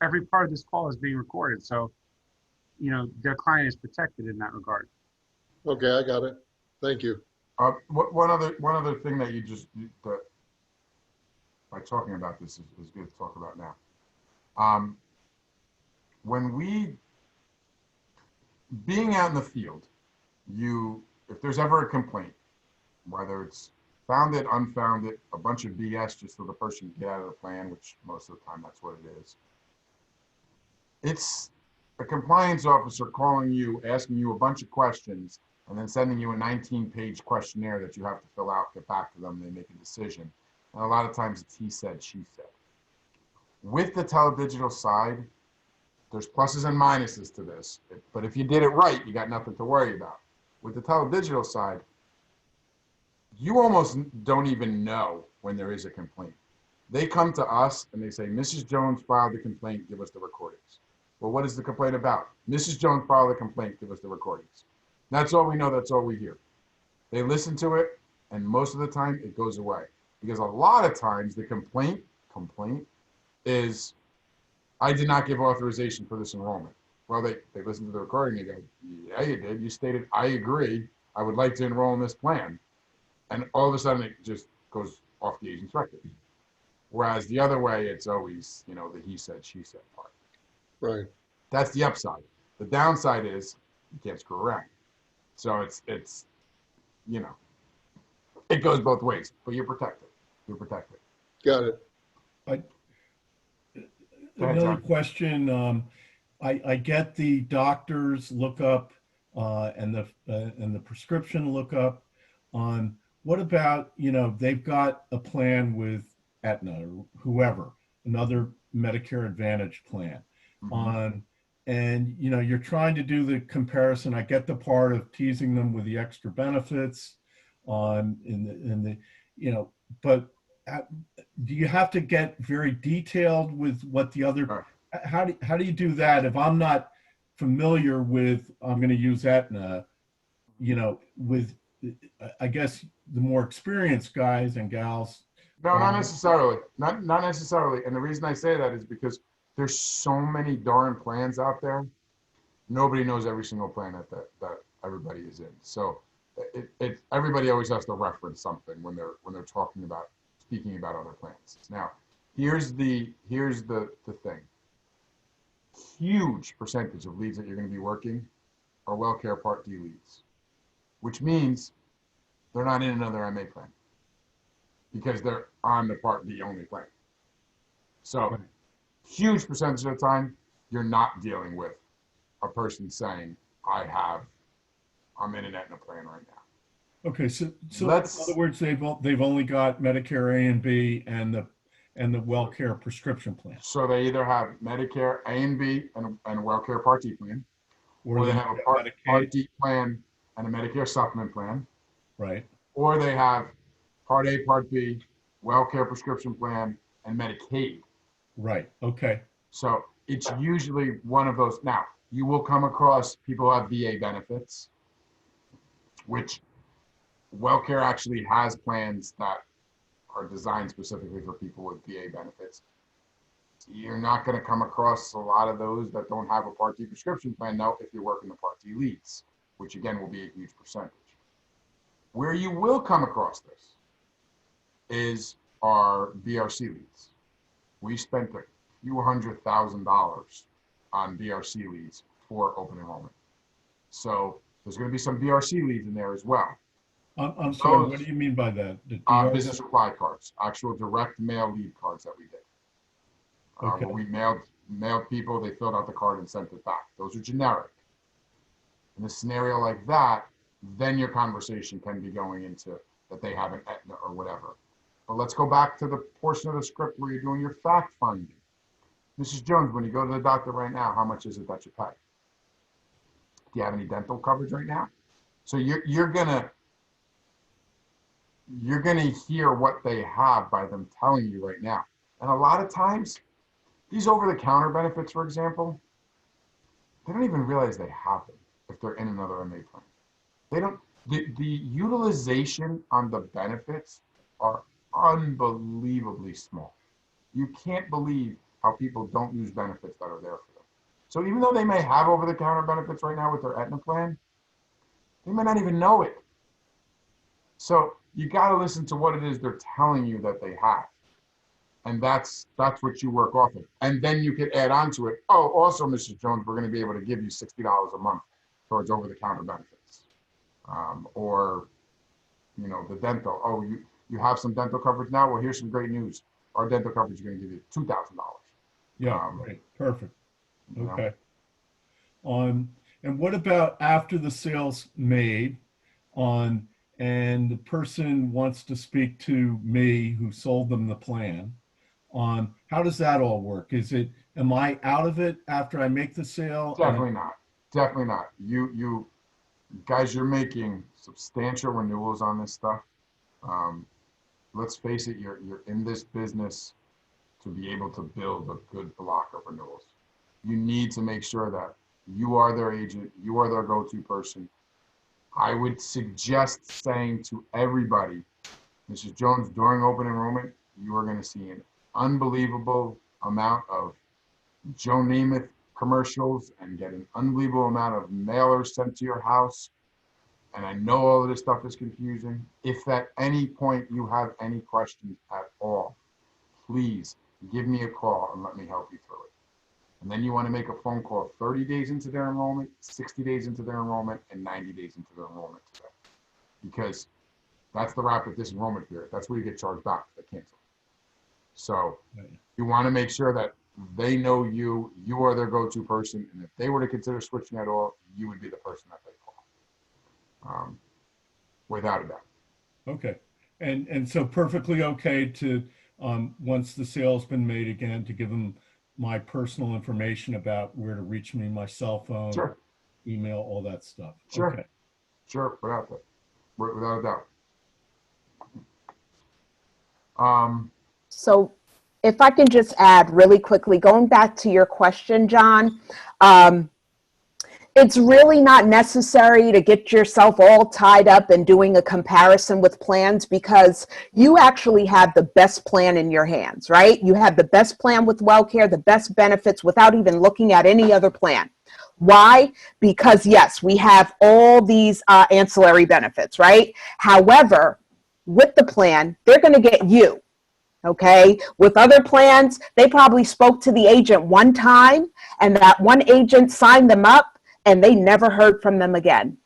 every part of this call is being recorded. So, their client is protected in that regard. Okay, I got it. Thank you. One other thing that that by talking about this is good to talk about now. Being out in the field, if there's ever a complaint, whether it's founded, unfounded, a bunch of BS just so the person can get out of the plan, which most of the time that's what it is. It's a compliance officer calling you, asking you a bunch of questions, and then sending you a 19-page questionnaire that you have to fill out, get back to them, they make a decision. And a lot of times it's he said, she said. With the teledigital side, there's pluses and minuses to this, but if you did it right, you got nothing to worry about. With the teledigital side, you almost don't even know when there is a complaint. They come to us and they say, Mrs. Jones filed the complaint, give us the recordings. Well, what is the complaint about? Mrs. Jones filed a complaint, give us the recordings. That's all we know, that's all we hear. They listen to it, and most of the time it goes away. Because a lot of times the complaint is, I did not give authorization for this enrollment. Well, they listen to the recording, they go, yeah, you did. You stated, I agree, I would like to enroll in this plan. And all of a sudden it just goes off the agent's record. Whereas the other way, it's always, the he said, she said part. Right. That's the upside. The downside is you can't screw around. So it's it goes both ways, but you're protected. You're protected. Got it. Another question. I get the doctor's lookup and the prescription lookup on what about, they've got a plan with Aetna or whoever, another Medicare Advantage plan on, and you're trying to do the comparison. I get the part of teasing them with the extra benefits on but do you have to get very detailed with what the other, how do you do that if I'm not familiar with, I'm going to use Aetna, with, I guess the more experienced guys and gals No, not necessarily. Not necessarily. And the reason I say that is because there's so many darn plans out there. Nobody knows every single plan that everybody is in. So everybody always has to reference something when they're speaking about other plans. Now, here's the thing. Huge percentage of leads that you're going to be working are WellCare Part D leads, which means they're not in another MA plan because they're on the Part D only plan. So huge percentage of the time, you're not dealing with a person saying, I'm in an Aetna plan right now. Okay, so in other words, they've only got Medicare A and B and the WellCare prescription plan. So they either have Medicare A and B and a WellCare Part D plan, or they have a Part D plan and a Medicare supplement plan, right? Or they have Part A, Part B, WellCare prescription plan, and Medicaid. Right. Okay. So it's usually one of those. Now, you will come across people who have VA benefits, which WellCare actually has plans that are designed specifically for people with VA benefits. You're not going to come across a lot of those that don't have a Part D prescription plan now if you're working the Part D leads, which again will be a huge percentage. Where you will come across this is our BRC leads. We spent a few $100,000 on BRC leads for open enrollment. So there's going to be some BRC leads in there as well. I'm sorry, what do you mean by that? Business supply cards, actual direct mail lead cards that we did. Okay. Where we mailed people, they filled out the card and sent it back. Those are generic. In a scenario like that, then your conversation can be going into that they have an Aetna or whatever. But let's go back to the portion of the script where you're doing your fact finding. Mrs. Jones, when you go to the doctor right now, how much is it that you pay? Do you have any dental coverage right now? So you're gonna hear what they have by them telling you right now. And a lot of times, these over-the-counter benefits, for example, they don't even realize they have them if they're in another MA plan. They don't. The utilization on the benefits are unbelievably small. You can't believe how people don't use benefits that are there for them. So even though they may have over-the-counter benefits right now with their Aetna plan, they may not even know it. So you got to listen to what it is they're telling you that they have. And that's what you work off of. And then you could add on to it, oh, also, Mrs. Jones, we're going to be able to give you $60 a month towards over-the-counter benefits. Or, the dental. Oh, you have some dental coverage now? Well, here's some great news. Our dental coverage is going to give you $2,000. Yeah, right. Perfect. Okay. And what about after the sale's made and the person wants to speak to me who sold them the plan? How does that all work? Am I out of it after I make the sale? Definitely not. Definitely not. You guys, you're making substantial renewals on this stuff. Let's face it, you're in this business to be able to build a good block of renewals. You need to make sure that you are their agent, you are their go-to person. I would suggest saying to everybody, Mrs. Jones, during open enrollment, you are going to see an unbelievable amount of Joe Namath commercials and get an unbelievable amount of mailers sent to your house. And I know all of this stuff is confusing. If at any point you have any questions at all, please give me a call and let me help you through it. And then you want to make a phone call 30 days into their enrollment, 60 days into their enrollment, and 90 days into their enrollment today. Because that's the rapid disenrollment period. That's where you get charged back if they cancel. So you want to make sure that they know you are their go-to person, and if they were to consider switching at all, you would be the person that they call. Without a doubt. Okay. And so perfectly okay to, once the sale's been made again, to give them my personal information about where to reach me, my cell phone, Sure. email, all that stuff. Sure. Okay. Sure, without a doubt. So if I can just add really quickly, going back to your question, John, It's really not necessary to get yourself all tied up in doing a comparison with plans, because you actually have the best plan in your hands, right? You have the best plan with WellCare, the best benefits without even looking at any other plan. Why? Because yes, we have all these ancillary benefits, right? However, with the plan, they're going to get you. Okay. With other plans, they probably spoke to the agent one time and that one agent signed them up and they never heard from them again.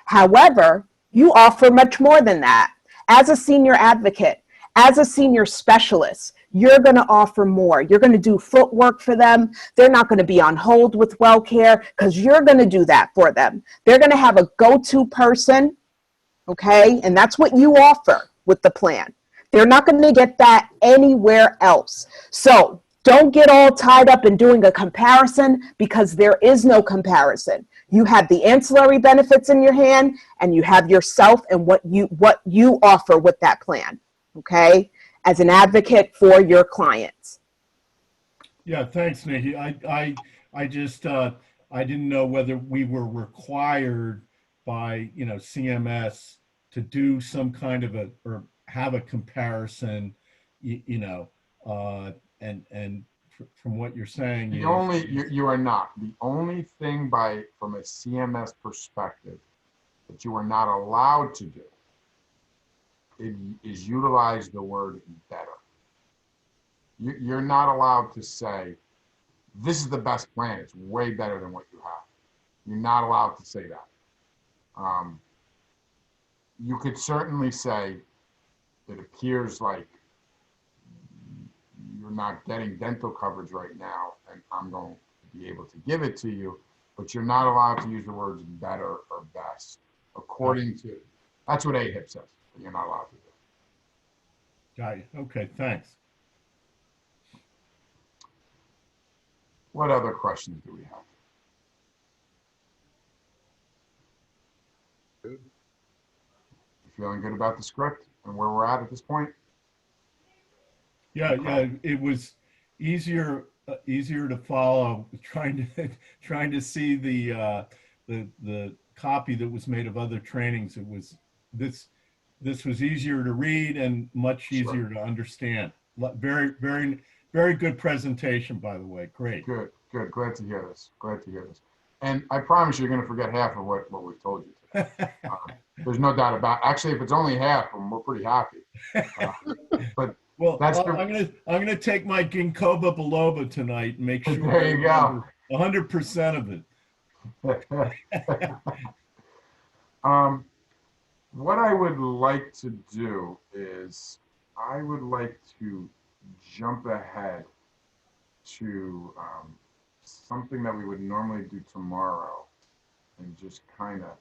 However, you offer much more than that. As a senior advocate, as a senior specialist, you're going to offer more. You're going to do footwork for them. They're not going to be on hold with WellCare because you're going to do that for them. They're going to have a go-to person, okay? And that's what you offer with the plan. They're not going to get that anywhere else. So don't get all tied up in doing a comparison, because there is no comparison. You have the ancillary benefits in your hand, and you have yourself and what you offer with that plan, okay, as an advocate for your clients. Yeah, thanks, Nikki. I just I didn't know whether we were required by CMS to do some kind of a, or have a comparison, and from what you're saying, You are not. The only thing from a CMS perspective that you are not allowed to do is utilize the word better. You're not allowed to say, this is the best plan. It's way better than what you have. You're not allowed to say that. You could certainly say, it appears like you're not getting dental coverage right now, and I'm going to be able to give it to you, but you're not allowed to use the words better or best. According to, that's what AHIP says, but you're not allowed to do. Got you. Okay, thanks. What other questions do we have? You feeling good about the script and where we're at this point? Yeah, it was easier to follow. Trying to see the copy that was made of other trainings. It was this was easier to read and much easier to understand. Very good presentation, by the way. Great. Good. Glad to hear this. And I promise you're going to forget half of what we've told you today. There's no doubt about it. Actually, if it's only half, we're pretty happy. But well, I'm gonna take my ginkgo biloba tonight and make sure. There you go. 100% of it. What I would like to do is I would like to jump ahead to something that we would normally do tomorrow, and just kind of,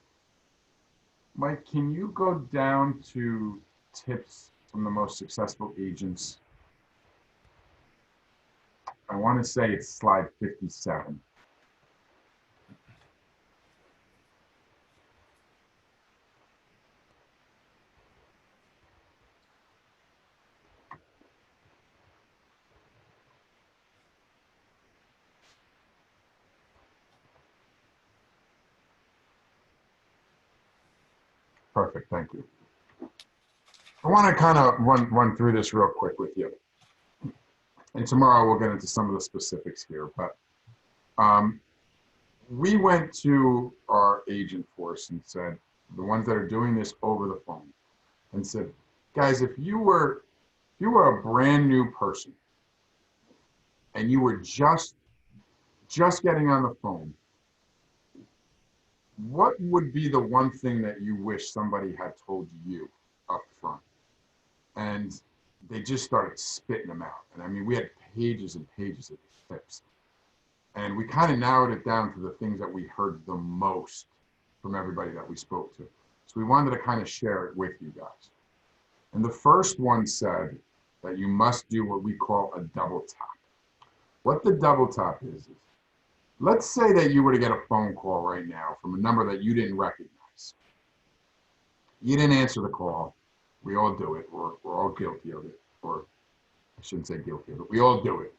Mike, can you go down to tips from the most successful agents? I want to say it's slide 57. Perfect, thank you. I want to kind of run through this real quick with you. And tomorrow we'll get into some of the specifics here, but we went to our agent force and said, the ones that are doing this over the phone, and said, guys, if you were a brand new person and you were just getting on the phone, what would be the one thing that you wish somebody had told you up front? And they just started spitting them out. And I mean, we had pages and pages of tips. And we kind of narrowed it down to the things that we heard the most from everybody that we spoke to. So we wanted to kind of share it with you guys. And the first one said that you must do what we call a double tap. What the double tap is let's say that you were to get a phone call right now from a number that you didn't recognize. You didn't answer the call. We all do it. We're all guilty of it. Or I shouldn't say guilty of it. We all do it.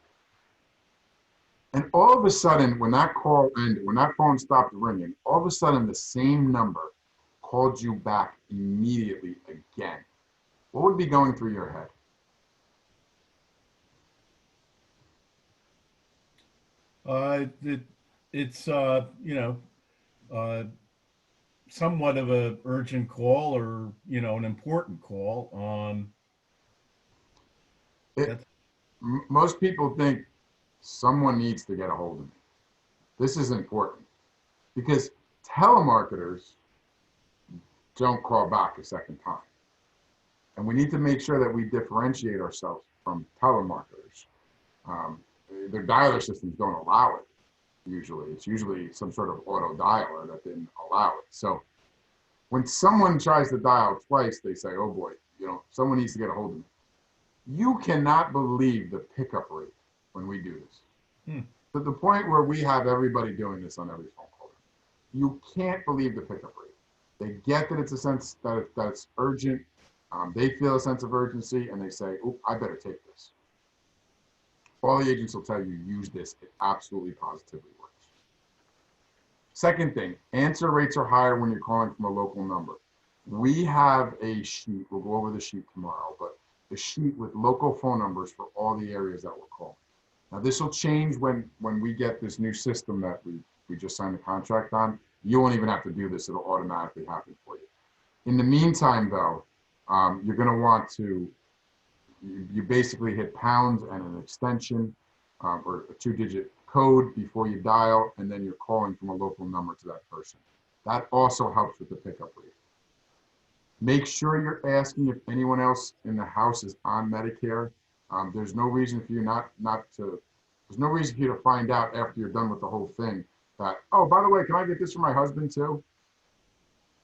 And all of a sudden, when that call ended, when that phone stopped ringing, all of a sudden the same number called you back immediately again. What would be going through your head? It's somewhat of a urgent call, or an important call. Most people think someone needs to get a hold of me. This is important because telemarketers don't call back a second time. And we need to make sure that we differentiate ourselves from telemarketers. Their dialer systems don't allow it usually. It's usually some sort of auto dialer that didn't allow it. So when someone tries to dial twice, they say, oh boy, someone needs to get a hold of me. You cannot believe the pickup rate when we do this. To the point where we have everybody doing this on every phone call. You can't believe the pickup rate. They get that it's a sense that it's urgent. They feel a sense of urgency and they say, oh, I better take this. All the agents will tell you, use this. It absolutely positively works. Second thing, answer rates are higher when you're calling from a local number. We have a sheet, we'll go over the sheet tomorrow, but the sheet with local phone numbers for all the areas that we're calling. Now this will change when we get this new system that we just signed the contract on. You won't even have to do this, it'll automatically happen for you. In the meantime though, you're gonna want to, you basically hit pound and an extension or a 2-digit code before you dial, and then you're calling from a local number to that person. That also helps with the pickup rate. Make sure you're asking if anyone else in the house is on Medicare. There's no reason for you there's no reason for you to find out after you're done with the whole thing that, oh, by the way, can I get this for my husband too?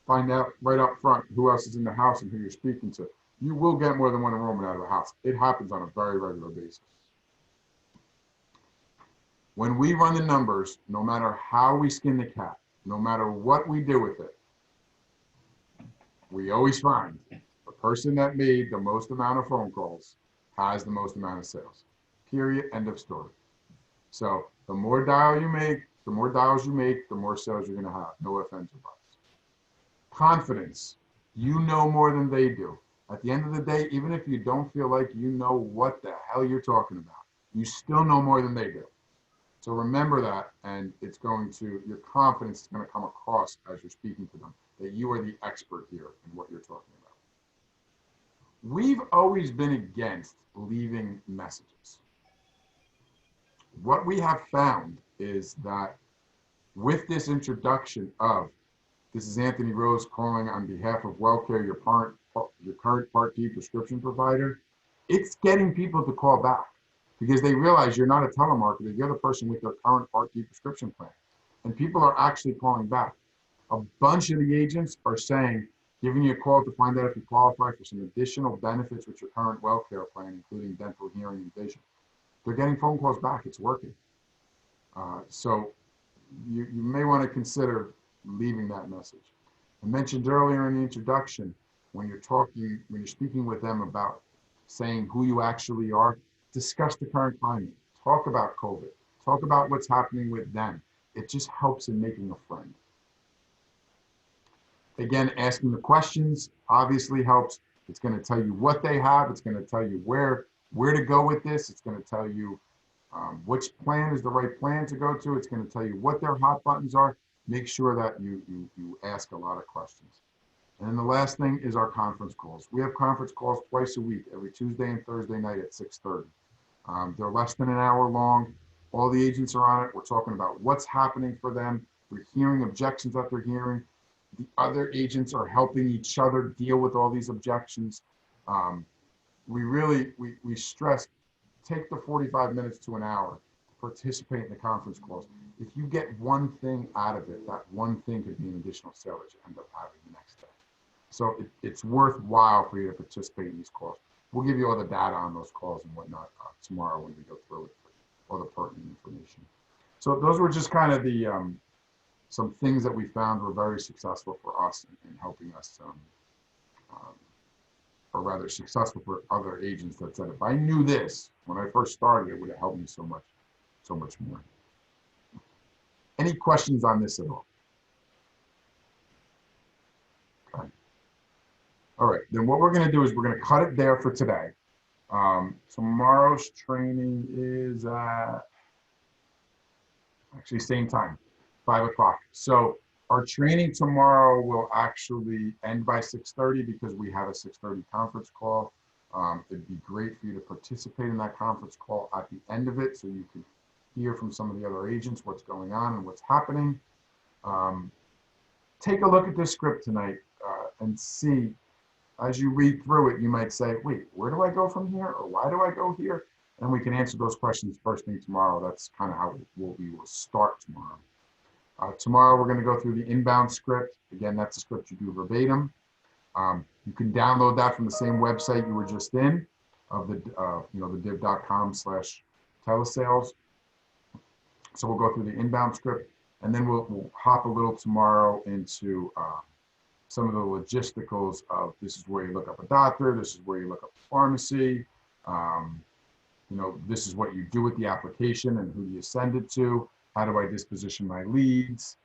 Find out right up front who else is in the house and who you're speaking to. You will get more than one enrollment out of the house. It happens on a very regular basis. When we run the numbers, no matter how we skin the cat, no matter what we do with it, we always find the person that made the most amount of phone calls has the most amount of sales. Period. End of story. So the more dials you make, the more sales you're going to have. No ifs, ands, or buts. Confidence. You know more than they do. At the end of the day, even if you don't feel like you know what the hell you're talking about, you still know more than they do. So remember that, and your confidence is going to come across as you're speaking to them, that you are the expert here in what you're talking about. We've always been against leaving messages. What we have found is that with this introduction of, this is Anthony Rose calling on behalf of WellCare, your current Part D prescription provider, it's getting people to call back because they realize you're not a telemarketer, you're the person with their current Part D prescription plan. And people are actually calling back. A bunch of the agents are saying, giving you a call to find out if you qualify for some additional benefits with your current WellCare plan, including dental, hearing, and vision. They're getting phone calls back, it's working. So you may want to consider leaving that message. I mentioned earlier in the introduction, when you're speaking with them about saying who you actually are, discuss the current climate, talk about COVID, talk about what's happening with them. It just helps in making a friend. Again, asking the questions obviously helps. It's going to tell you what they have. It's going to tell you where to go with this. It's going to tell you which plan is the right plan to go to. It's going to tell you what their hot buttons are. Make sure that you ask a lot of questions. And then the last thing is our conference calls. We have conference calls twice a week, every Tuesday and Thursday night at 6:30. They're less than an hour long. All the agents are on it. We're talking about what's happening for them. We're hearing objections that they're hearing. The other agents are helping each other deal with all these objections. We stress, take the 45 minutes to an hour to participate in the conference calls. If you get one thing out of it, that one thing could be an additional sale that you end up having the next day. So it's worthwhile for you to participate in these calls. We'll give you all the data on those calls and whatnot tomorrow when we go through it, all the pertinent information. So those were just kind of the some things that we found were very successful for us in helping us, or rather successful for other agents that said, if I knew this when I first started, it would have helped me so much more. Any questions on this at all? Okay. All right, then what we're gonna do is we're gonna cut it there for today. Tomorrow's training is at, actually same time, 5 o'clock. So our training tomorrow will actually end by 6:30 because we have a 6:30 conference call. It'd be great for you to participate in that conference call at the end of it so you can hear from some of the other agents what's going on and what's happening. Take a look at this script tonight and see, as you read through it, you might say, wait, where do I go from here? Or why do I go here? And we can answer those questions first thing tomorrow. That's kind of how we will start tomorrow. Tomorrow, we're going to go through the inbound script. Again, that's a script you do verbatim. You can download that from the same website you were just in, of the, the div.com/telesales. So we'll go through the inbound script, and then we'll hop a little tomorrow into some of the logisticals of this is where you look up a doctor, this is where you look up a pharmacy, this is what you do with the application and who do you send it to, how do I disposition my leads.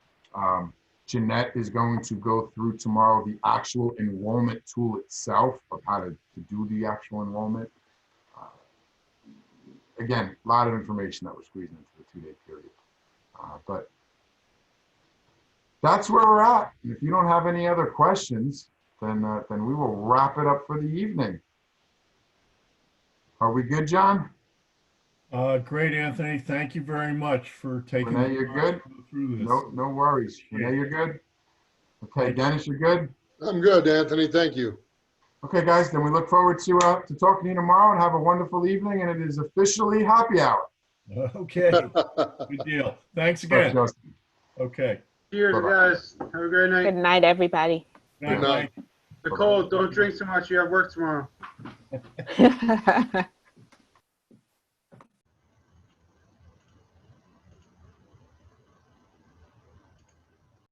Jeanette is going to go through tomorrow the actual enrollment tool itself of how to do the actual enrollment. Again, a lot of information that we're squeezing into the 2-day period. But that's where we're at. And if you don't have any other questions, then we will wrap it up for the evening. Are we good, John? Great, Anthony. Thank you very much for taking Renee, the you're time good? to go through this. No worries. Renee, you're good? Okay, Dennis, you're good? I'm good, Anthony. Thank you. Okay, guys, then we look forward to talking to you tomorrow, and have a wonderful evening. And it is officially happy hour. Okay, good deal. Thanks again. Okay. Cheers, Bye-bye. guys. Have a great night. Good night, everybody. Good night. night. Nicole, don't drink too much. You have work tomorrow. Bye.